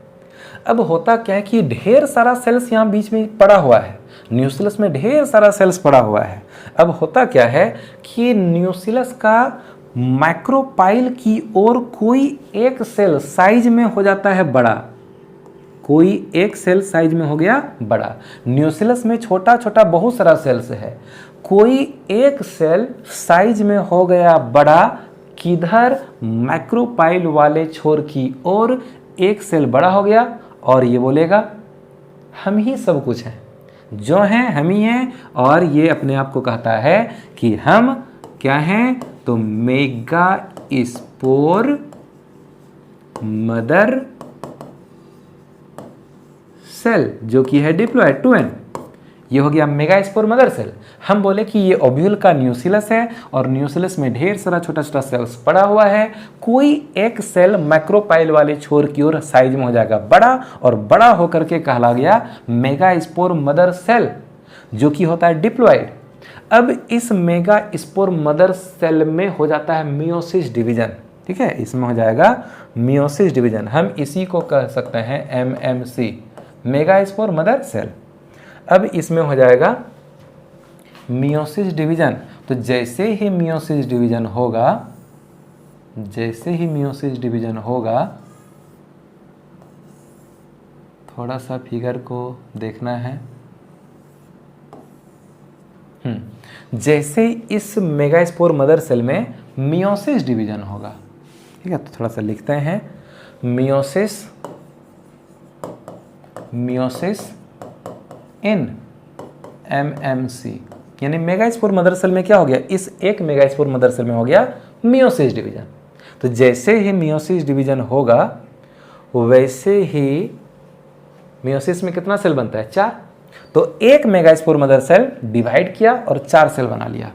अब होता क्या है कि ढेर सारा सेल्स यहाँ बीच में पड़ा हुआ है, न्यूसिलस में ढेर सारा सेल्स पड़ा हुआ है। अब होता क्या है कि न्यूसिलस का मैक्रोपाइल की ओर कोई एक सेल साइज में हो जाता है बड़ा, कोई एक सेल साइज में हो गया बड़ा। न्यूसिलस में छोटा छोटा बहुत सारा सेल्स है, कोई एक सेल साइज में हो गया बड़ा, किधर, मैक्रोपाइल वाले छोर की ओर एक सेल बड़ा हो गया, और ये बोलेगा हम ही सब कुछ हैं, जो हैं हम ही हैं। और ये अपने आप को कहता है कि हम क्या हैं, तो मेगा स्पोर मदर सेल, जो कि है डिप्लॉयड 2n। ये हो गया मेगा स्पोर मदर सेल। हम बोले कि ये ओव्यूल का न्यूसिलस है और न्यूसिलस में ढेर सारा छोटा छोटा सेल्स पड़ा हुआ है, कोई एक सेल मैक्रोपाइल वाले छोर की ओर साइज में हो जाएगा बड़ा, और बड़ा होकर के कहला गया मेगा स्पोर मदर सेल, जो कि होता है डिप्लॉयड। अब इस मेगा स्पोर मदर सेल में हो जाता है मियोसिस डिवीजन, ठीक है, इसमें हो जाएगा मियोसिस डिवीजन। हम इसी को कह सकते हैं MMC, mega spore mother cell. अब इसमें हो जाएगा मियोसिस डिवीजन। तो जैसे ही मियोसिस डिवीजन होगा, जैसे ही मियोसिस डिवीजन होगा, थोड़ा सा फिगर को देखना है। जैसे इस मेगास्पोर मदर सेल में मियोसिस डिवीजन होगा, ठीक है, तो थोड़ा सा लिखते हैं मियोसिस, मियोसिस इन MMC, यानी मेगास्पोर मदर सेल में क्या हो गया, इस एक मेगास्पोर मदर सेल में हो गया मियोसिस डिवीजन। तो जैसे ही मियोसिस डिवीजन होगा वैसे ही मियोसिस में कितना सेल बनता है, 4। तो एक मेगास्पोर मदर सेल डिवाइड किया और 4 सेल बना लिया,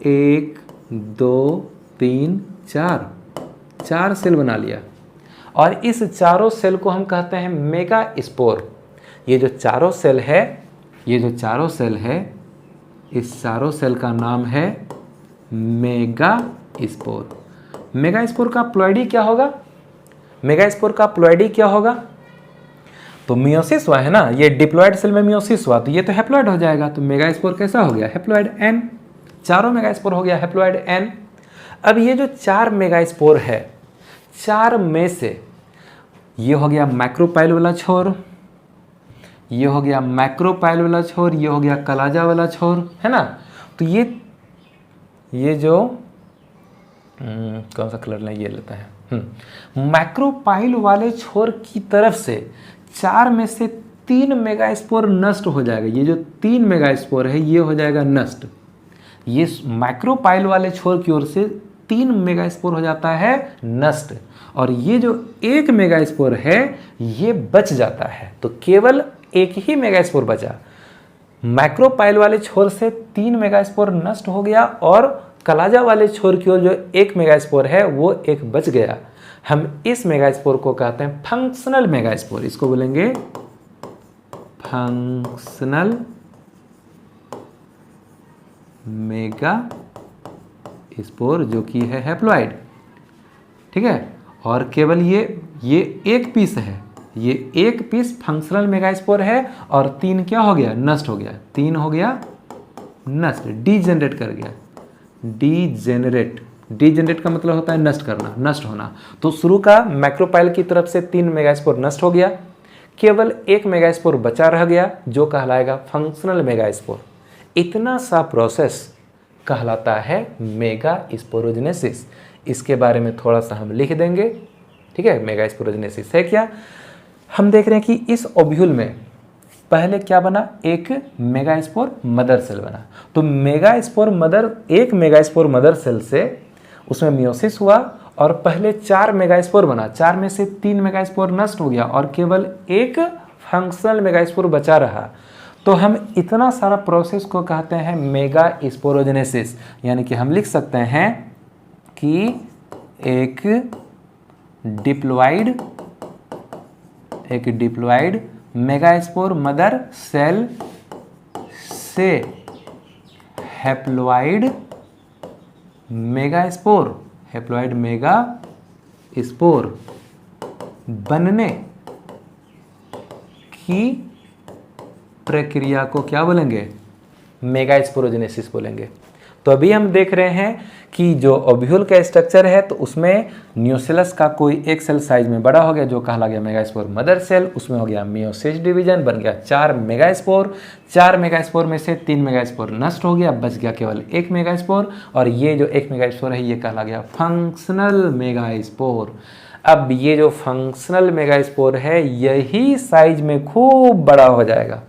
1 2 3 4, 4 सेल बना लिया। और इस चारों सेल को हम कहते हैं मेगा स्पोर। ये जो चारों सेल है, ये जो चारों सेल है, इस चारों सेल का नाम है मेगा स्पोर। मेगा स्पोर का प्लॉइडी क्या होगा, मेगा स्पोर का प्लॉइडी क्या होगा, तो मियोसिस हुआ है ना, ये डिप्लॉयड सेल में मियोसिस हुआ तो ये तो हैप्लॉयड हो जाएगा। तो मेगा स्पोर कैसा हो गया, हैप्लॉयड N, चारों मेगा स्पोर हो गया हैप्लॉयड N। अब ये जो 4 मेगास्पोर है, 4 में से ये हो गया मैक्रोपाइल वाला छोर, ये हो गया मैक्रोपाइल वाला छोर, ये हो गया कलाजा वाला छोर, है ना। तो ये जो कौन सा कलर लें, ये लेता है। मैक्रोपाइल वाले छोर की तरफ से 4 में से 3 मेगास्पोर नष्ट हो जाएगा। ये जो 3 मेगास्पोर है ये हो जाएगा नष्ट। ये मैक्रोपाइल वाले छोर की ओर से 3 मेगास्पोर हो जाता है नष्ट, और ये जो 1 मेगास्पोर है ये बच जाता है। तो केवल एक ही मेगास्पोर बचा। मैक्रोपाइल वाले छोर से 3 मेगास्पोर नष्ट हो गया, और कलाजा वाले छोर की ओर जो 1 मेगास्पोर है वो एक बच गया। हम इस मेगास्पोर को कहते हैं फंक्शनल मेगास्पोर। इसको बोलेंगे फंक्शनल मेगा स्पोर, जो कि है हैप्लॉइड, ठीक है। और केवल ये एक पीस है, ये एक पीस फंक्शनल मेगास्पोर है, और 3 क्या हो गया, नष्ट हो गया। 3 हो गया नष्ट, डीजेनरेट कर गया। डीजेनरेट का मतलब होता है नष्ट करना, नष्ट होना। तो शुरू का मैक्रोपाइल की तरफ से 3 मेगास्पोर नष्ट हो गया, केवल 1 मेगास्पोर बचा रह गया, जो कहलाएगा फंक्शनल मेगास्पोर। इतना सा प्रोसेस कहलाता है मेगा स्पोरोजेनेसिस। इसके बारे में थोड़ा सा हम लिख देंगे, ठीक है। मेगा स्पोरोजेनेसिस है क्या, हम देख रहे हैं कि इस ओव्यूल में पहले क्या बना, एक मेगास्पोर मदर सेल बना। तो एक मेगास्पोर मदर सेल से उसमें मियोसिस हुआ, और पहले 4 मेगास्पोर बना। 4 में से 3 मेगास्पोर नष्ट हो गया, और केवल एक फंक्शनल मेगास्पोर बचा रहा। तो हम इतना सारा प्रोसेस को कहते हैं मेगा स्पोरोजेनेसिस। यानी कि हम लिख सकते हैं कि एक डिप्लॉइड मेगास्पोर मदर सेल से हैप्लॉइड मेगास्पोर बनने की प्रक्रिया को क्या बोलेंगे, मेगा स्पोरोजेनेसिस बोलेंगे। तो अभी हम देख रहे हैं कि जो ओव्यूल का स्ट्रक्चर है, तो उसमें न्यूसेलस का कोई एक सेल साइज में बड़ा हो गया, जो कहला गया मेगास्पोर मदर सेल। उसमें हो गया मियोसिस डिवीजन, बन गया 4 मेगास्पोर। 4 मेगास्पोर में से 3 मेगास्पोर नष्ट हो गया, बच गया केवल 1 मेगास्पोर, और ये जो 1 मेगास्पोर है ये कहला गया फंक्शनल मेगास्पोर। अब ये जो फंक्शनल मेगास्पोर है यही साइज में खूब बड़ा हो जाएगा।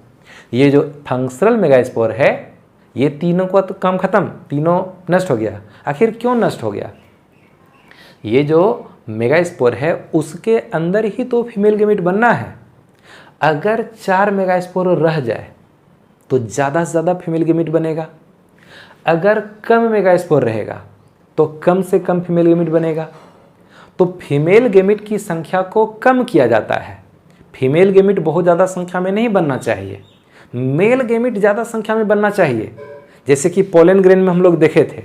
ये जो फंक्शनल मेगास्पोर है ये तीनों को तो काम खत्म, तीनों नष्ट हो गया। आखिर क्यों नष्ट हो गया, ये जो मेगास्पोर है उसके अंदर ही तो फीमेल गैमेट बनना है। अगर 4 मेगास्पोर रह जाए तो ज़्यादा से ज़्यादा फीमेल गैमेट बनेगा। अगर कम मेगास्पोर रहेगा तो कम से कम फीमेल गैमेट बनेगा। तो फीमेल गैमेट की संख्या को कम किया जाता है। फीमेल गैमेट बहुत ज़्यादा संख्या में नहीं बनना चाहिए, मेल गैमेट ज़्यादा संख्या में बनना चाहिए। जैसे कि पोलन ग्रेन में हम लोग देखे थे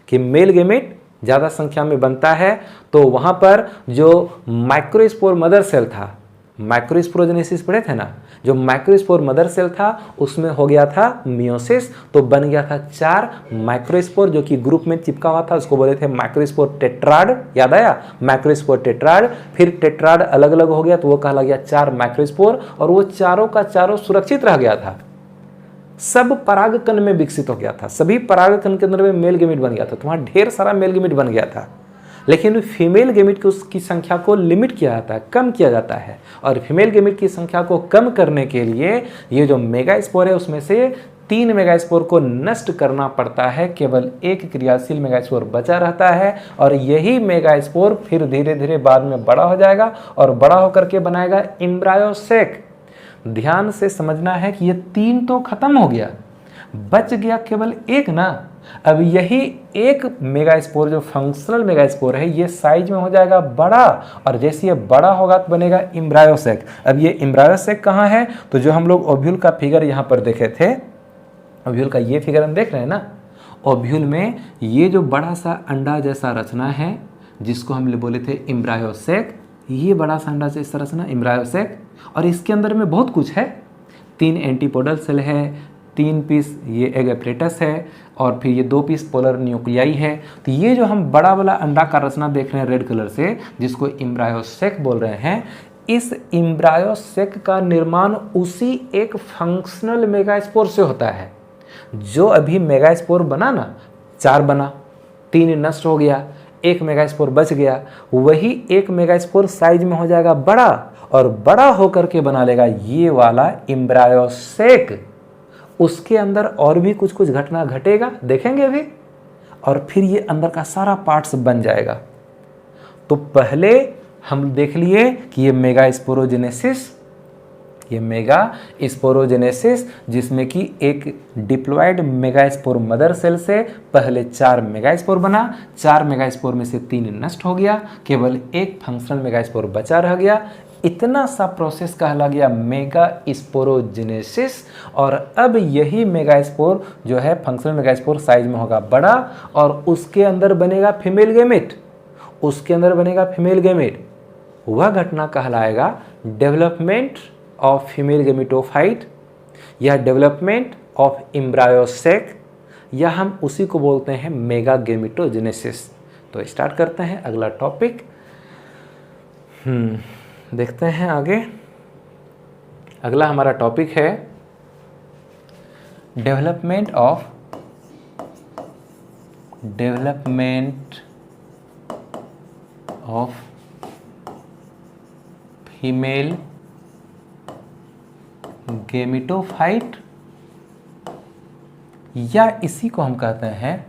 कि मेल गैमेट ज़्यादा संख्या में बनता है, तो वहाँ पर जो माइक्रोस्पोर मदर सेल था, माइक्रोस्पोरोजेनेसिस पढ़े थे ना, जो माइक्रोस्पोर मदर सेल था उसमें हो गया था मियोसिस, तो बन गया था 4 माइक्रोस्पोर जो कि ग्रुप में चिपका हुआ था, उसको बोले थे माइक्रोस्पोर टेट्राड। याद आया, माइक्रोस्पोर टेट्राड। फिर टेट्राड अलग अलग हो गया तो वो कहला गया 4 माइक्रोस्पोर, और वो चारों का चारों सुरक्षित रह गया था। सब परागकण में विकसित हो गया था, सभी परागकण के अंदर में मेल गैमेट बन गया था, तो वहाँ ढेर सारा मेल गैमेट बन गया था। लेकिन फीमेल गैमेट की उसकी संख्या को लिमिट किया जाता है, कम किया जाता है। और फीमेल गैमेट की संख्या को कम करने के लिए ये जो मेगास्पोर है उसमें से 3 मेगास्पोर को नष्ट करना पड़ता है, केवल एक क्रियाशील मेगास्पोर बचा रहता है, और यही मेगास्पोर फिर धीरे धीरे बाद में बड़ा हो जाएगा और बड़ा होकर के बनाएगा एम्ब्रायोसेक। ध्यान से समझना है कि ये 3 तो खत्म हो गया, बच गया केवल एक ना। अब यही एक मेगास्पोर जो फंक्शनल मेगास्पोर है ये साइज में हो जाएगा बड़ा, और जैसे ये बड़ा होगा तो बनेगा एम्ब्रायोसेक। अब ये एम्ब्रायोसेक कहाँ है, तो जो हम लोग ओव्यूल का फिगर यहाँ पर देखे थे, ओव्यूल का ये फिगर हम देख रहे हैं ना, ओव्यूल में ये जो बड़ा सा अंडा जैसा रचना है जिसको हम बोले थे एम्ब्रायोसेक, ये बड़ा सा अंडा जैसा रचना एम्ब्रायोसेक, और इसके अंदर में बहुत कुछ है। 3 एंटीपोडल सेल है, 3 पीस ये एग एपरेटस है, और फिर ये 2 पीस पोलर न्यूक्लियाई है। तो ये जो हम बड़ा वाला अंडाकार रचना देख रहे हैं रेड कलर से, जिसको एम्ब्रायोसेक बोल रहे हैं, इस एम्ब्रायोसेक का निर्माण उसी एक फंक्शनल मेगास्पोर से होता है। जो अभी मेगास्पोर बना ना, 4 बना, 3 नष्ट हो गया, 1 मेगास्पोर बच गया, वही 1 मेगास्पोर साइज में हो जाएगा बड़ा, और बड़ा होकर के बना लेगा ये वाला एम्ब्रायोसेक। उसके अंदर और भी कुछ कुछ घटना घटेगा, देखेंगे अभी, और फिर ये अंदर का सारा पार्ट्स बन जाएगा। तो पहले हम देख लिए कि ये मेगा स्पोरोजेनेसिस, जिसमें कि एक डिप्लॉयड मेगास्पोर मदर सेल से पहले 4 मेगास्पोर बना, 4 मेगास्पोर में से 3 नष्ट हो गया, केवल 1 फंक्शनल मेगास्पोर बचा रह गया। इतना सा प्रोसेस कहला गया मेगा स्पोरोजेनेसिस। और अब यही मेगास्पोर जो है फंक्शनल मेगास्पोर साइज में होगा बड़ा, और उसके अंदर बनेगा फीमेल गैमेट। वह घटना कहलाएगा डेवलपमेंट ऑफ फीमेल गैमेटोफाइट या डेवलपमेंट ऑफ एम्ब्रायोसेक, या हम उसी को बोलते हैं मेगा गैमेटोजेनेसिस। तो स्टार्ट करते हैं अगला टॉपिक। देखते हैं आगे। अगला हमारा टॉपिक है डेवलपमेंट ऑफ फीमेल गैमेटोफाइट, या इसी को हम कहते हैं,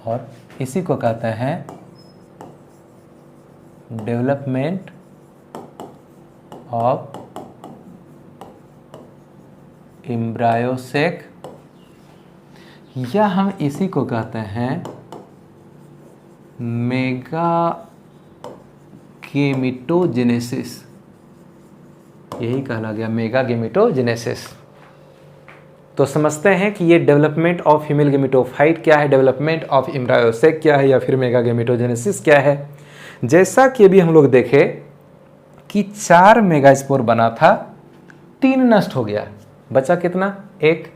और इसी को कहते हैं डेवलपमेंट ऑफ एम्ब्रायोसेक, या हम इसी को कहते हैं मेगा गैमेटोजेनेसिस। यही कहला गया मेगा गैमेटोजेनेसिस। तो समझते हैं कि ये डेवलपमेंट ऑफ फीमेल गैमेटोफाइट क्या है, डेवलपमेंट ऑफ एम्ब्रायोसेक क्या है, या फिर मेगा गैमेटोजेनेसिस क्या है। जैसा कि अभी हम लोग देखे कि 4 मेगास्पोर बना था, 3 नष्ट हो गया, बचा कितना, 1।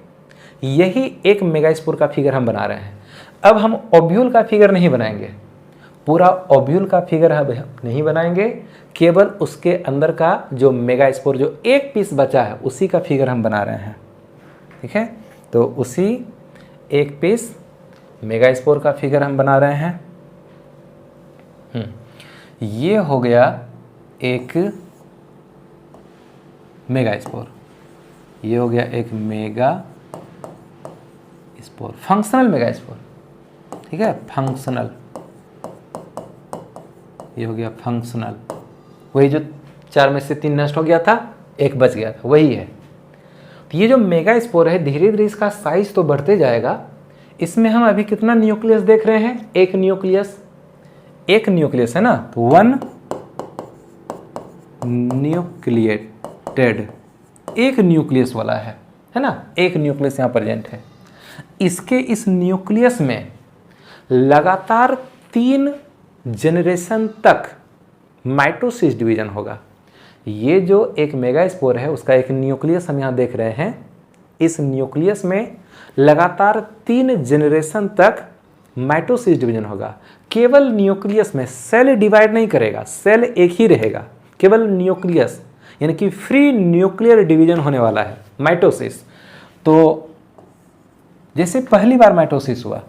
यही 1 मेगास्पोर का फिगर हम बना रहे हैं। अब हम ओव्यूल का फिगर नहीं बनाएंगे, पूरा ओव्यूल का फिगर हम नहीं बनाएंगे, केवल उसके अंदर का जो मेगास्पोर जो 1 पीस बचा है उसी का फिगर हम बना रहे हैं। ठीक है, तो उसी 1 पीस मेगास्पोर का फिगर हम बना रहे हैं। ये हो गया एक मेगास्पोर, ये हो गया एक मेगा स्पोर, फंक्शनल मेगास्पोर। ठीक है, फंक्शनल, ये हो गया फंक्शनल। वही जो 4 में से 3 नष्ट हो गया था, 1 बच गया था, वही है। तो ये जो मेगा स्पोर है, धीरे धीरे इसका साइज तो बढ़ते जाएगा। इसमें हम अभी कितना न्यूक्लियस देख रहे हैं, एक न्यूक्लियस है ना, तो 1 न्यूक्लिएटेड, एक न्यूक्लियस वाला है ना, एक न्यूक्लियस यहाँ प्रेजेंट है। इसके इस न्यूक्लियस में लगातार 3 जनरेशन तक माइटोसिस डिवीजन होगा। ये जो एक मेगास्पोर है उसका एक न्यूक्लियस हम यहाँ देख रहे हैं। इस न्यूक्लियस में लगातार 3 जनरेशन तक माइटोसिस डिवीजन होगा। केवल न्यूक्लियस में सेल डिवाइड नहीं करेगा, सेल एक ही रहेगा, केवल न्यूक्लियस, यानी कि फ्री न्यूक्लियर डिवीजन होने वाला है, माइटोसिस। तो जैसे पहली बार माइटोसिस हुआ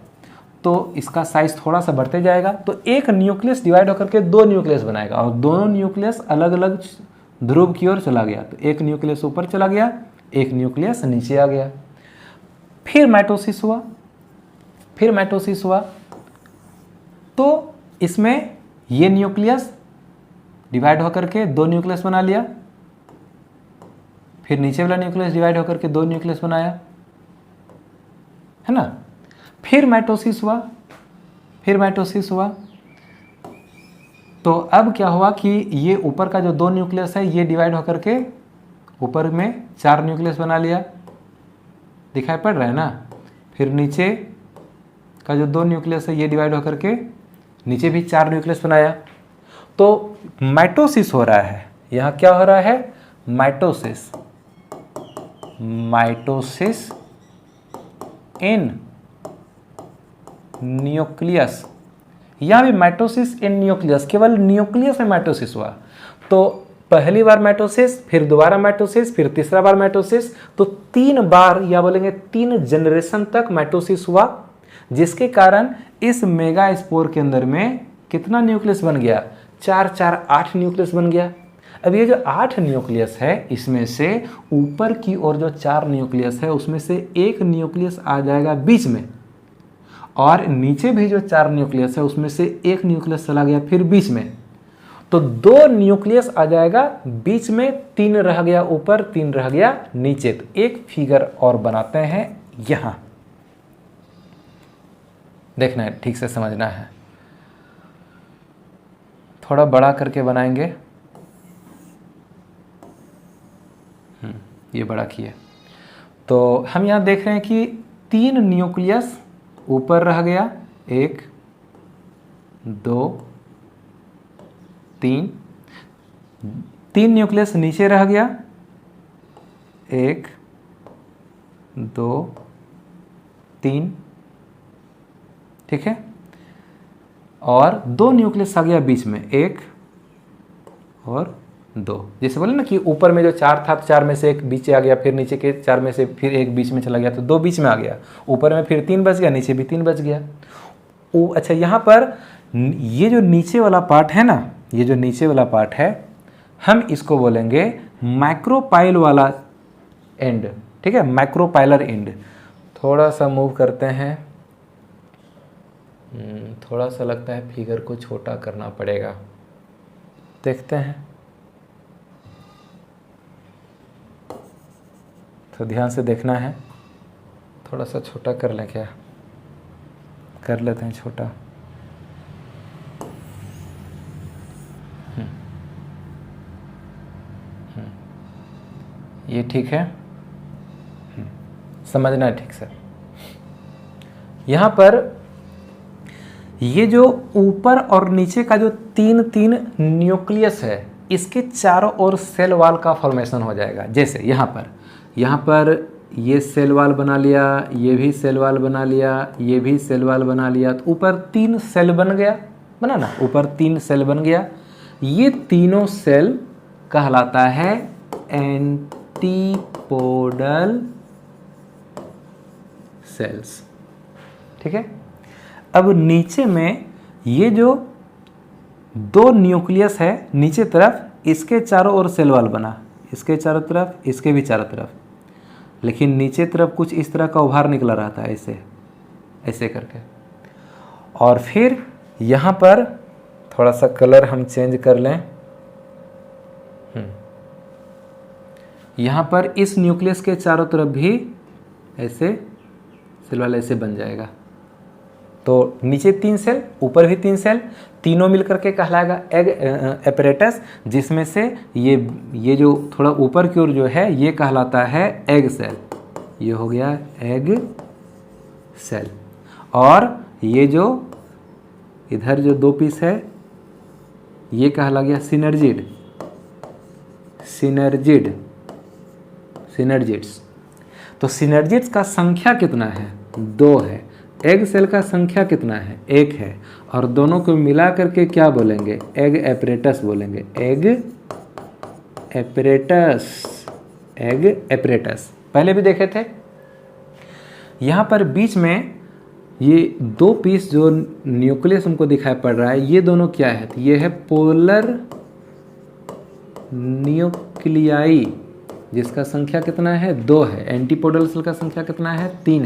तो इसका साइज थोड़ा सा बढ़ते जाएगा, तो एक न्यूक्लियस डिवाइड होकर के 2 न्यूक्लियस बनाएगा, और दोनों न्यूक्लियस अलग अलग ध्रुव की ओर चला गया। तो एक न्यूक्लियस ऊपर चला गया, एक न्यूक्लियस नीचे आ गया। फिर माइटोसिस हुआ, तो इसमें ये न्यूक्लियस डिवाइड होकर के 2 न्यूक्लियस बना लिया, फिर नीचे वाला न्यूक्लियस डिवाइड होकर के 2 न्यूक्लियस बनाया, है ना। फिर माइटोसिस हुआ, तो अब क्या हुआ कि ये ऊपर का जो 2 न्यूक्लियस है ये डिवाइड होकर के ऊपर में 4 न्यूक्लियस बना लिया, दिखाई पड़ रहा है ना। फिर नीचे का जो 2 न्यूक्लियस है ये डिवाइड होकर के नीचे भी 4 न्यूक्लियस बनाया। तो माइटोसिस हो रहा है, यहाँ क्या हो रहा है, माइटोसिस इन न्यूक्लियस, यहाँ भी माइटोसिस इन न्यूक्लियस, केवल न्यूक्लियस में माइटोसिस हुआ। तो पहली बार माइटोसिस, फिर दोबारा माइटोसिस, फिर तीसरा बार माइटोसिस, तो 3 बार या बोलेंगे 3 जनरेशन तक माइटोसिस हुआ, जिसके कारण इस मेगा स्पोर के अंदर में कितना न्यूक्लियस बन गया, 4 4 8 न्यूक्लियस बन गया। अब ये जो 8 न्यूक्लियस है, इसमें से ऊपर की ओर जो 4 न्यूक्लियस है उसमें से एक न्यूक्लियस आ जाएगा बीच में, और नीचे भी जो 4 न्यूक्लियस है उसमें से एक न्यूक्लियस चला गया फिर बीच में, तो 2 न्यूक्लियस आ जाएगा बीच में, 3 रह गया ऊपर, 3 रह गया नीचे। तो एक फिगर और बनाते हैं, यहां देखना है, ठीक से समझना है, थोड़ा बड़ा करके बनाएंगे। ये बड़ा किया, तो हम यहां देख रहे हैं कि 3 न्यूक्लियस ऊपर रह गया, 1 2 3, 3 न्यूक्लियस नीचे रह गया, 1 2 3, ठीक है, और 2 न्यूक्लियस आ गया बीच में, 1 और 2। जैसे बोले ना कि ऊपर में जो 4 था तो 4 में से 1 बीच आ गया, फिर नीचे के 4 में से फिर 1 बीच में चला गया, तो 2 बीच में आ गया, ऊपर में फिर 3 बच गया, नीचे भी 3 बच गया। अच्छा, यहाँ पर ये जो नीचे वाला पार्ट है ना, ये जो नीचे वाला पार्ट है, हम इसको बोलेंगे माइक्रोपाइल वाला एंड, ठीक है, माइक्रोपाइलर एंड। थोड़ा सा मूव करते हैं, थोड़ा सा लगता है फिगर को छोटा करना पड़ेगा, देखते हैं, तो ध्यान से देखना है, थोड़ा सा छोटा कर लें, क्या कर लेते हैं छोटा। ये ठीक है, समझना है ठीक से। यहाँ पर ये जो ऊपर और नीचे का जो 3 न्यूक्लियस है, इसके चारों ओर सेल वाल का फॉर्मेशन हो जाएगा। जैसे यहाँ पर ये सेल वाल बना लिया, ये भी सेल वाल बना लिया, ये भी सेल वाल बना लिया, तो ऊपर 3 सेल बन गया, बना ना, ऊपर 3 सेल बन गया। ये तीनों सेल कहलाता है एंटीपोडल सेल्स, ठीक है। अब नीचे में ये जो 2 न्यूक्लियस है नीचे तरफ, इसके चारों ओर सेल वाल बना, इसके चारों तरफ, इसके भी चारों तरफ, लेकिन नीचे तरफ कुछ इस तरह का उभार निकला रहता है, ऐसे ऐसे करके। और फिर यहाँ पर थोड़ा सा कलर हम चेंज कर लें, यहाँ पर इस न्यूक्लियस के चारों तरफ भी ऐसे सेल वाला ऐसे बन जाएगा। तो नीचे 3 सेल, ऊपर भी 3 सेल, तीनों मिलकर के कहलाएगा एग एपरेटस, जिसमें से ये जो थोड़ा ऊपर की ओर जो है ये कहलाता है एग सेल, ये हो गया एग सेल। और ये जो इधर जो 2 पीस है ये कहला गया सिनर्जिड, सिनर्जिड्स। तो सिनर्जिड्स का संख्या कितना है, 2 है। एग सेल का संख्या कितना है, 1 है। और दोनों को मिला करके क्या बोलेंगे, एग एपरेटस बोलेंगे, एग एपरेटस। पहले भी देखे थे। यहाँ पर बीच में ये 2 पीस जो न्यूक्लियस हमको दिखाई पड़ रहा है, ये दोनों क्या है, तो ये है पोलर न्यूक्लियाई, जिसका संख्या कितना है, 2 है। एंटीपोडल सेल का संख्या कितना है, 3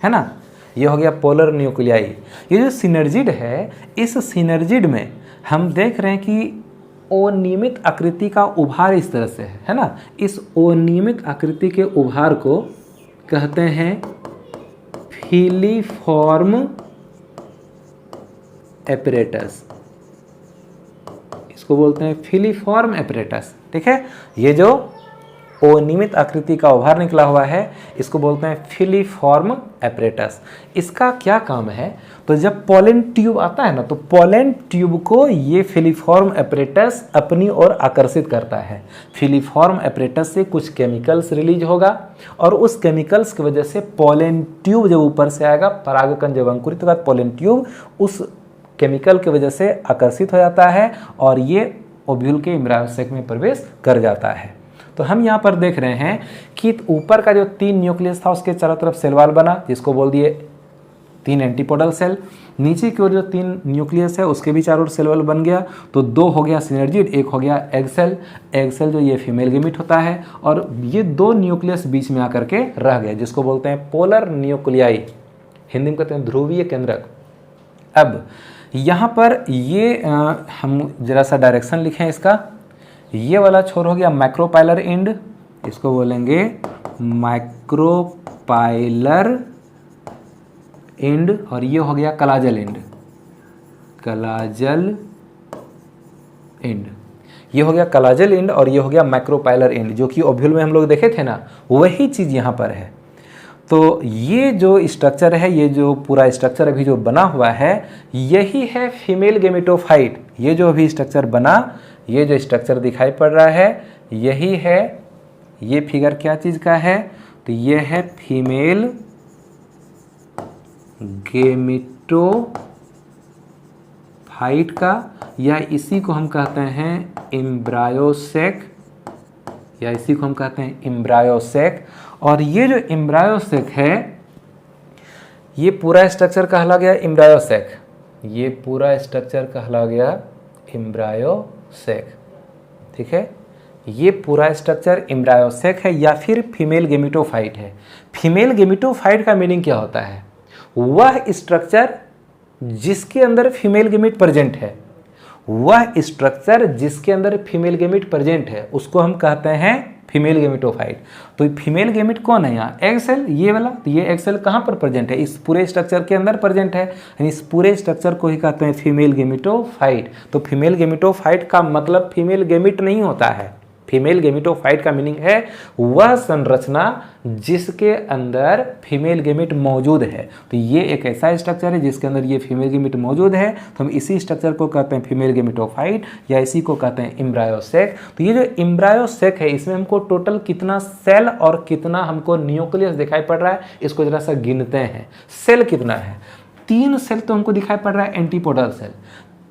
है ना। ये हो गया पोलर न्यूक्लियाई। ये जो सिनर्जिड है, इस सिनर्जिड में हम देख रहे हैं कि अनियमित आकृति का उभार इस तरह से है ना। इस अनियमित आकृति के उभार को कहते हैं फिलीफॉर्म एपरेटस, इसको बोलते हैं फिलीफॉर्म एपरेटस, ठीक है। ये जो अनियमित आकृति का ओभार निकला हुआ है, इसको बोलते हैं फिलीफॉर्म एपरेटस। इसका क्या काम है, तो जब पोलन ट्यूब आता है ना, तो पोलन ट्यूब को ये फिलीफॉर्म एपरेटस अपनी ओर आकर्षित करता है। फिलीफॉर्म एपरेटस से कुछ केमिकल्स रिलीज होगा और उस केमिकल्स की वजह से पोलन ट्यूब जब ऊपर से आएगा, परागकण जब अंकुरित होगा, पोलन ट्यूब उस केमिकल की वजह से आकर्षित हो जाता है और ये ओव्यूल के एम्ब्रायो सैक में प्रवेश कर जाता है। तो हम यहाँ पर देख रहे हैं कि ऊपर का जो 3 न्यूक्लियस था उसके चारों तरफ सेल वॉल बना, जिसको बोल दिए 3 एंटीपोडल सेल। नीचे की ओर जो 3 न्यूक्लियस है उसके भी चारों ओर सेल वॉल बन गया, तो 2 हो गया सिनर्जिड, 1 हो गया एग सेल। एग सेल जो ये फीमेल गेमिट होता है और ये 2 न्यूक्लियस बीच में आकर के रह गए, जिसको बोलते हैं पोलर न्यूक्लियाई, हिंदी में कहते हैं ध्रुवीय केंद्रक। अब यहाँ पर ये हम जरा सा डायरेक्शन लिखें इसका। ये वाला छोर हो गया मैक्रोपाइलर एंड, इसको बोलेंगे माइक्रोपाइलर एंड, और ये हो गया कलाजल एंड, कलाजल एंड। ये हो गया कलाजल एंड और ये हो गया मैक्रोपाइलर एंड, जो कि ओव्यूल में हम लोग देखे थे ना, वही चीज़ यहाँ पर है। तो ये जो स्ट्रक्चर है, ये जो पूरा स्ट्रक्चर अभी जो बना हुआ है, यही है फीमेल गेमेटोफाइट। ये जो अभी स्ट्रक्चर बना, ये जो स्ट्रक्चर दिखाई पड़ रहा है, यही है। ये फिगर क्या चीज़ का है, तो ये है फीमेल गेमेटोफाइट का, या इसी को हम कहते हैं एम्ब्रायो सैक, या इसी को हम कहते हैं एम्ब्रायो सैक। और ये जो एम्ब्रायो सैक है, ये पूरा स्ट्रक्चर कहला गया एम्ब्रायो सैक, ये पूरा स्ट्रक्चर कहला गया एम्ब्रायो सैक। ठीक है, ये पूरा स्ट्रक्चर एम्ब्रायो सैक है या फिर फीमेल गेमेटोफाइट है। फीमेल गेमेटोफाइट का मीनिंग क्या होता है, वह स्ट्रक्चर जिसके अंदर फीमेल गेमेट प्रेजेंट है, वह स्ट्रक्चर जिसके अंदर फीमेल गेमेट प्रेजेंट है, उसको हम कहते हैं फीमेल गेमेटोफाइट। तो फीमेल गेमेट कौन है यहाँ, एग सेल, ये वाला। तो ये एग सेल कहाँ पर प्रेजेंट है, इस पूरे स्ट्रक्चर के अंदर प्रेजेंट है, यानी इस पूरे स्ट्रक्चर को ही कहते हैं फीमेल गेमेटोफाइट। तो फीमेल गेमेटोफाइट का मतलब फीमेल गेमेट नहीं होता है। फीमेल गेमेटोफाइट का मीनिंग है वह संरचना जिसके अंदर फीमेल गेमेट मौजूद है। तो ये एक ऐसा स्ट्रक्चर है जिसके अंदर ये फीमेल गेमेट मौजूद है, तो हम इसी स्ट्रक्चर को कहते हैं फीमेल गेमेटोफाइट, या इसी को कहते हैं एम्ब्रायो सैक। तो ये जो एम्ब्रायो सैक है, इसमें हमको टोटल कितना सेल और कितना हमको न्यूक्लियस दिखाई पड़ रहा है, इसको जरा सा गिनते हैं। सेल कितना है, 3 सेल तो हमको दिखाई पड़ रहा है एंटीपोडल सेल,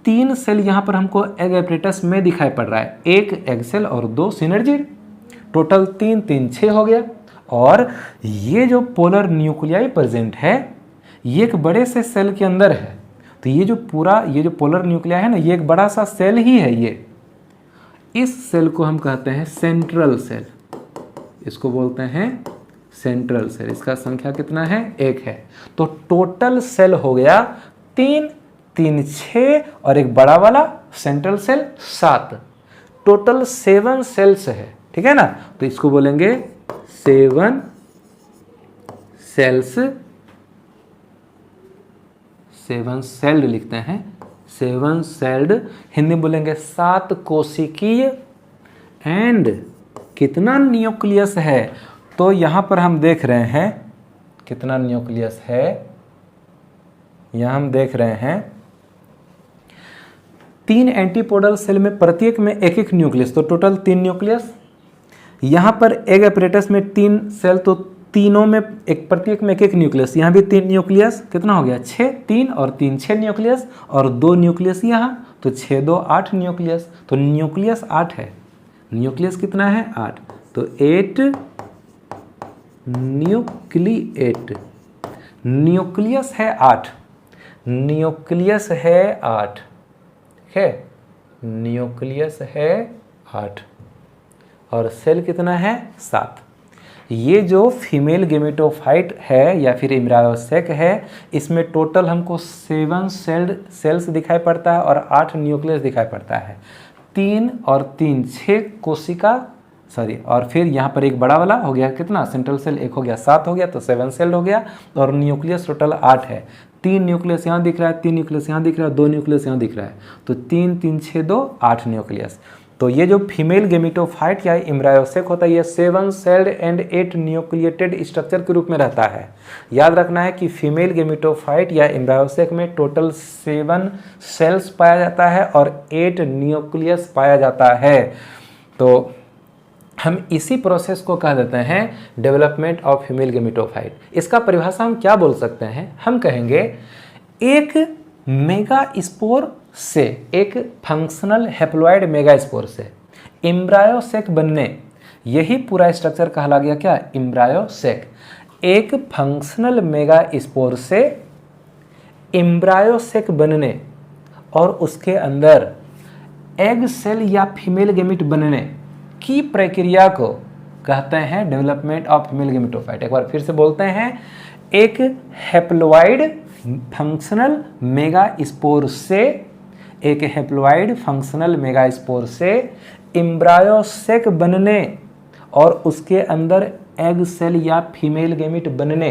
3 सेल यहाँ पर हमको एग एपरेटस में दिखाई पड़ रहा है, 1 एग सेल और 2 सिनर्जिड, टोटल 3 3 6 हो गया। और ये जो पोलर न्यूक्लियाई प्रेजेंट है, ये एक बड़े से सेल के अंदर है। तो ये जो पूरा ये जो पोलर न्यूक्लियाई है ना, ये एक बड़ा सा सेल ही है। ये इस सेल को हम कहते हैं सेंट्रल सेल, इसको बोलते हैं सेंट्रल सेल। इसका संख्या कितना है, 1 है। तो टोटल सेल हो गया 3 3 6 और एक बड़ा वाला सेंट्रल सेल 7, टोटल 7 सेल्स है। ठीक है ना, तो इसको बोलेंगे 7 सेल्स, 7 सेल्ड लिखते हैं, 7 सेल्ड, हिंदी में बोलेंगे 7 कोशिकीय। एंड कितना न्यूक्लियस है, तो यहां पर हम देख रहे हैं कितना न्यूक्लियस है, यहां हम देख रहे हैं 3 एंटीपोडल सेल में प्रत्येक में 1 न्यूक्लियस, तो टोटल 3 न्यूक्लियस। यहाँ पर एग एपरेटस में 3 सेल, तो तीनों में प्रत्येक में 1 न्यूक्लियस, यहाँ भी 3 न्यूक्लियस, कितना हो गया 6, 3 और 3 6 न्यूक्लियस, और 2 न्यूक्लियस यहाँ, तो 6 2 8 न्यूक्लियस। तो न्यूक्लियस 8 है, न्यूक्लियस कितना है 8, तो 8 न्यूक्लिएट, न्यूक्लियस है 8, न्यूक्लियस है 8 है, न्यूक्लियस है 8 और सेल कितना है 7। ये जो फीमेल गेमेटोफाइट है या फिर एम्ब्रायो सैक है, इसमें टोटल हमको 7 सेल्स दिखाई पड़ता है और 8 न्यूक्लियस दिखाई पड़ता है। 3 और 3 6 कोशिका, सॉरी, और फिर यहाँ पर एक बड़ा वाला हो गया कितना, सेंट्रल सेल 1 हो गया, 7 हो गया, तो 7 सेल हो गया। और न्यूक्लियस टोटल 8 है, 3 न्यूक्लियस यहाँ दिख रहा है, 3 न्यूक्लियस यहाँ दिख रहा है, 2 न्यूक्लियस यहाँ दिख रहा है, तो 3 3 6 2 8 न्यूक्लियस। तो ये जो फीमेल गेमिटोफाइट या एम्ब्रायोसेक होता है ये 7 सेल्ड एंड 8 न्यूक्लिएटेड स्ट्रक्चर के रूप में रहता है। याद रखना है कि फीमेल गेमिटोफाइट या एम्ब्रायोसेक में टोटल 7 सेल्स पाया जाता है और 8 न्यूक्लियस पाया जाता है। तो हम इसी प्रोसेस को कह देते हैं डेवलपमेंट ऑफ फीमेल गेमिटोफाइट। इसका परिभाषा हम क्या बोल सकते हैं, हम कहेंगे एक मेगा स्पोर से, एक फंक्शनल हैप्लॉइड मेगा स्पोर से एम्ब्रायोसेक बनने, यही पूरा स्ट्रक्चर कहला गया क्या, एम्ब्रायोसेक। एक फंक्शनल मेगा स्पोर से एम्ब्रायोसेक बनने और उसके अंदर एग सेल या फीमेल गेमिट बनने की प्रक्रिया को कहते हैं डेवलपमेंट ऑफ फीमेल गेमिटोफाइट। एक बार फिर से बोलते हैं, एक हैप्लॉइड फंक्शनल मेगा स्पोर से, एक हैप्लॉइड फंक्शनल मेगा स्पोर से एम्ब्रायोसेक बनने और उसके अंदर एग सेल या फीमेल गेमिट बनने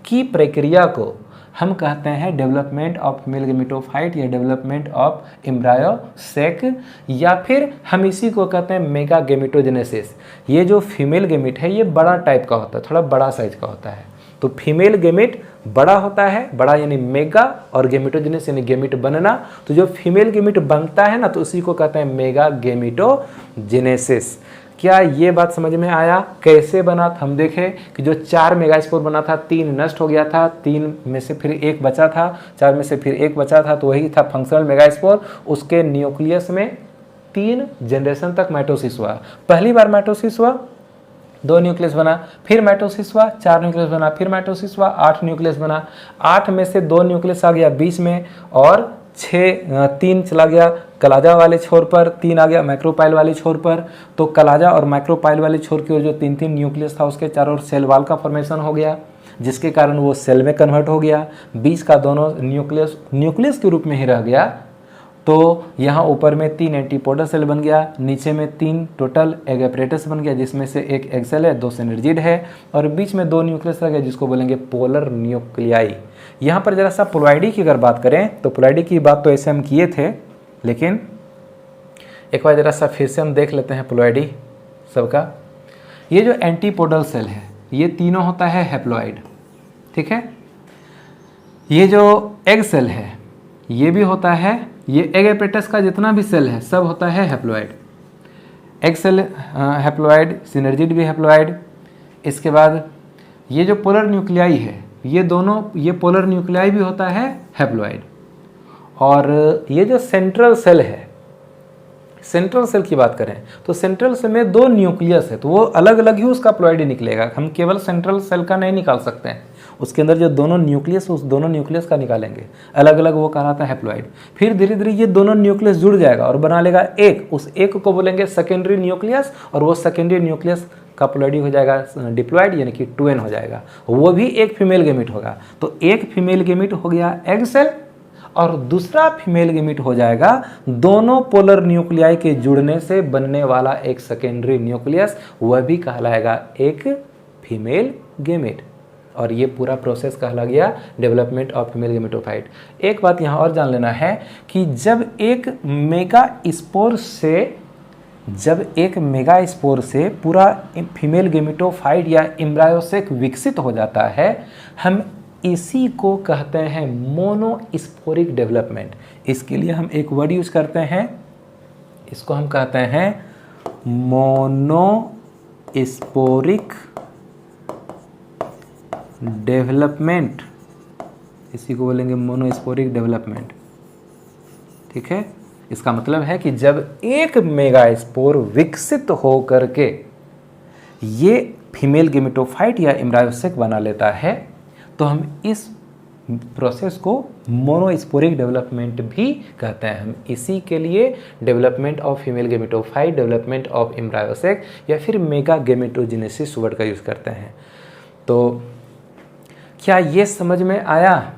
की प्रक्रिया को हम कहते हैं डेवलपमेंट ऑफ फीमेल गेमिटोफाइट या डेवलपमेंट ऑफ एम्ब्रायोसेक, या फिर हम इसी को कहते हैं मेगा गेमिटोजेनेसिस। ये जो फीमेल गेमिट है ये बड़ा टाइप का होता है, थोड़ा बड़ा साइज का होता है। तो फीमेल गेमिट बड़ा होता है, बड़ा यानी मेगा, और गेमिटोजेनेस यानी गेमिट बनना। तो जो फीमेल गेमिट बनता है ना तो उसी को कहते हैं मेगा गेमिटोजेनेसिस। क्या ये बात समझ में आया कैसे बना? हम देखें कि जो 4 मेगास्पोर बना था 3 नष्ट हो गया था, 3 में से फिर 1 बचा था, 4 में से फिर 1 बचा था, तो वही था फंक्शनल मेगास्पोर। उसके न्यूक्लियस में 3 जनरेशन तक माइटोसिस हुआ। पहली बार माइटोसिस हुआ 2 न्यूक्लियस बना, फिर माइटोसिस हुआ 4 न्यूक्लियस बना, फिर माइटोसिस हुआ 8 न्यूक्लियस बना। 8 में से 2 न्यूक्लियस आ गया बीच में और 3 चला गया कलाजा वाले छोर पर, 3 आ गया माइक्रोपाइल वाले छोर पर। तो कलाजा और माइक्रोपाइल वाले छोर की ओर जो 3 न्यूक्लियस था उसके चारों ओर सेल वॉल का फॉर्मेशन हो गया, जिसके कारण वो सेल में कन्वर्ट हो गया। बीच का दोनों न्यूक्लियस के रूप में ही रह गया। तो यहाँ ऊपर में 3 एंटीपोडल सेल बन गया, नीचे में 3 टोटल एग एपरेटस बन गया, जिसमें से 1 एग सेल है, 2 सिनर्जिड है, और बीच में 2 न्यूक्लियस रह गया जिसको बोलेंगे पोलर न्यूक्लियाई। यहाँ पर जरा सा पोलॉइडी की अगर बात करें तो पोलॉइडी की बात तो ऐसे हम किए थे, लेकिन एक बार जरा सा फिर से हम देख लेते हैं पोलॉइडी सबका। ये जो एंटीपोडल सेल है ये तीनों होता है हैप्लॉइड, ठीक है। ये जो एग सेल है ये भी होता है, ये एग एपरेटस का जितना भी सेल है सब होता है haploid. Egg cell haploid, synergid भी हैप्लॉइड। इसके बाद ये जो पोलर न्यूक्लियाई है ये दोनों, ये पोलर न्यूक्लियाई भी होता है हैप्लॉइड। और ये जो सेंट्रल सेल है, सेंट्रल सेल की बात करें तो सेंट्रल सेल में 2 न्यूक्लियस है, तो वो अलग अलग ही उसका प्लॉइडी निकलेगा। हम केवल सेंट्रल सेल का नहीं निकाल सकते हैं, उसके अंदर जो दोनों न्यूक्लियस उस दोनों न्यूक्लियस का निकालेंगे अलग अलग, वो कहलाता है हैप्लॉइड। फिर धीरे धीरे ये दोनों न्यूक्लियस जुड़ जाएगा और बना लेगा एक, उस एक को बोलेंगे सेकेंडरी न्यूक्लियस, और वो सेकेंडरी न्यूक्लियस का प्लॉइडी हो जाएगा डिप्लॉइड यानी कि 2n हो जाएगा, वो भी एक फीमेल गेमिट होगा। तो एक फीमेल गेमिट हो गया एग सेल और दूसरा फीमेल गेमिट हो जाएगा दोनों पोलर न्यूक्लियाई के जुड़ने से बनने वाला एक सेकेंडरी न्यूक्लियस, वह भी कहलाएगा एक फीमेल गेमिट। और ये पूरा प्रोसेस कहला गया डेवलपमेंट ऑफ फीमेल गेमिटोफाइट। एक बात यहाँ और जान लेना है कि जब एक मेगा स्पोर से पूरा फीमेल गेमिटोफाइट या एम्ब्रायोसेक विकसित हो जाता है, हम इसी को कहते हैं मोनोस्पोरिक डेवलपमेंट। इसके लिए हम एक वर्ड यूज करते हैं, इसको हम कहते हैं मोनोस्पोरिक डेवलपमेंट। इसी को बोलेंगे मोनोस्पोरिक डेवलपमेंट, ठीक है। इसका मतलब है कि जब एक मेगा स्पोर विकसित हो करके ये फीमेल गेमिटोफाइट या एम्ब्रायोसेक बना लेता है तो हम इस प्रोसेस को मोनोस्पोरिक डेवलपमेंट भी कहते हैं। हम इसी के लिए development of female gametophyte, development of embryo sac या फिर मेगा गेमिटोजेनेसिस वर्ड का यूज़ करते हैं। तो क्या ये समझ में आया?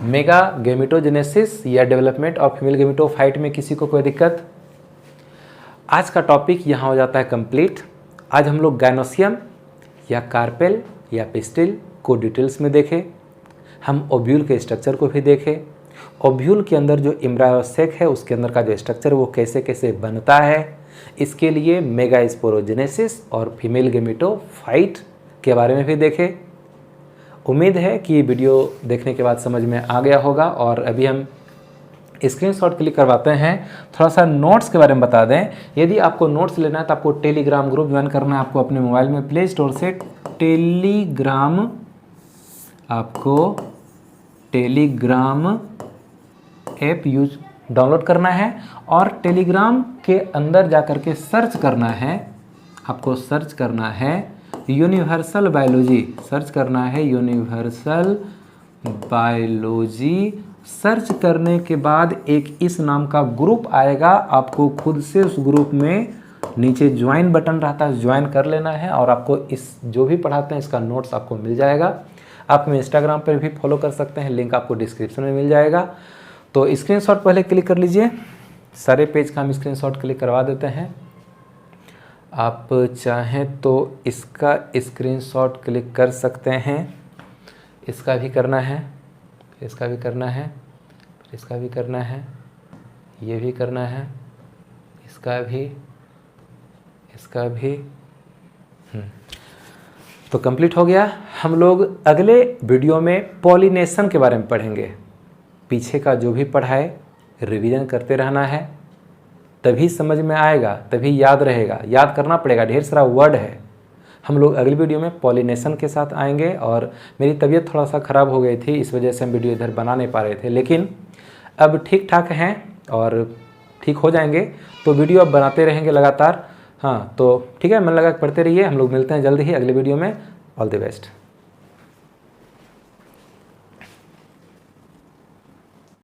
मेगा गेमिटोजेनेसिस या डेवलपमेंट ऑफ फीमेल गेमिटोफाइट में किसी को कोई दिक्कत? आज का टॉपिक यहाँ हो जाता है कंप्लीट। आज हम लोग गायनोसियम या कार्पेल या पिस्टिल को डिटेल्स में देखें, हम ओव्यूल के स्ट्रक्चर को भी देखें, ओव्यूल के अंदर जो एम्ब्रायोसेक है उसके अंदर का जो स्ट्रक्चर वो कैसे कैसे बनता है, इसके लिए मेगास्पोरोजेनेसिस और फीमेल गेमेटोफाइट के बारे में भी देखें। उम्मीद है कि ये वीडियो देखने के बाद समझ में आ गया होगा। और अभी हम स्क्रीनशॉट क्लिक करवाते हैं। थोड़ा सा नोट्स के बारे में बता दें, यदि आपको नोट्स लेना है तो आपको टेलीग्राम ग्रुप ज्वाइन करना है। आपको अपने मोबाइल में प्ले स्टोर से टेलीग्राम ऐप डाउनलोड करना है और टेलीग्राम के अंदर जाकर के सर्च करना है, आपको सर्च करना है यूनिवर्सल बायोलॉजी, सर्च करना है यूनिवर्सल बायोलॉजी। सर्च करने के बाद एक इस नाम का ग्रुप आएगा, आपको खुद से उस ग्रुप में नीचे ज्वाइन बटन रहता है, ज्वाइन कर लेना है और आपको इस जो भी पढ़ाते हैं इसका नोट्स आपको मिल जाएगा। आप हमें इंस्टाग्राम पर भी फॉलो कर सकते हैं, लिंक आपको डिस्क्रिप्शन में मिल जाएगा। तो स्क्रीनशॉट पहले क्लिक कर लीजिए, सारे पेज का हम स्क्रीनशॉट क्लिक करवा देते हैं। आप चाहें तो इसका स्क्रीनशॉट क्लिक कर सकते हैं, इसका भी करना है, इसका भी करना है, इसका भी करना है, ये भी करना है, इसका भी, इसका भी। तो कंप्लीट हो गया। हम लोग अगले वीडियो में पॉलिनेशन के बारे में पढ़ेंगे। पीछे का जो भी पढ़ाए रिवीजन करते रहना है, तभी समझ में आएगा, तभी याद रहेगा, याद करना पड़ेगा, ढेर सारा वर्ड है। हम लोग अगली वीडियो में पॉलिनेशन के साथ आएंगे। और मेरी तबीयत थोड़ा सा ख़राब हो गई थी, इस वजह से हम वीडियो इधर बना नहीं पा रहे थे, लेकिन अब ठीक ठाक हैं और ठीक हो जाएंगे। तो वीडियो अब बनाते रहेंगे लगातार। हाँ तो ठीक है, मन लगा के पढ़ते रहिए। हम लोग मिलते हैं जल्द ही अगले वीडियो में। All the best.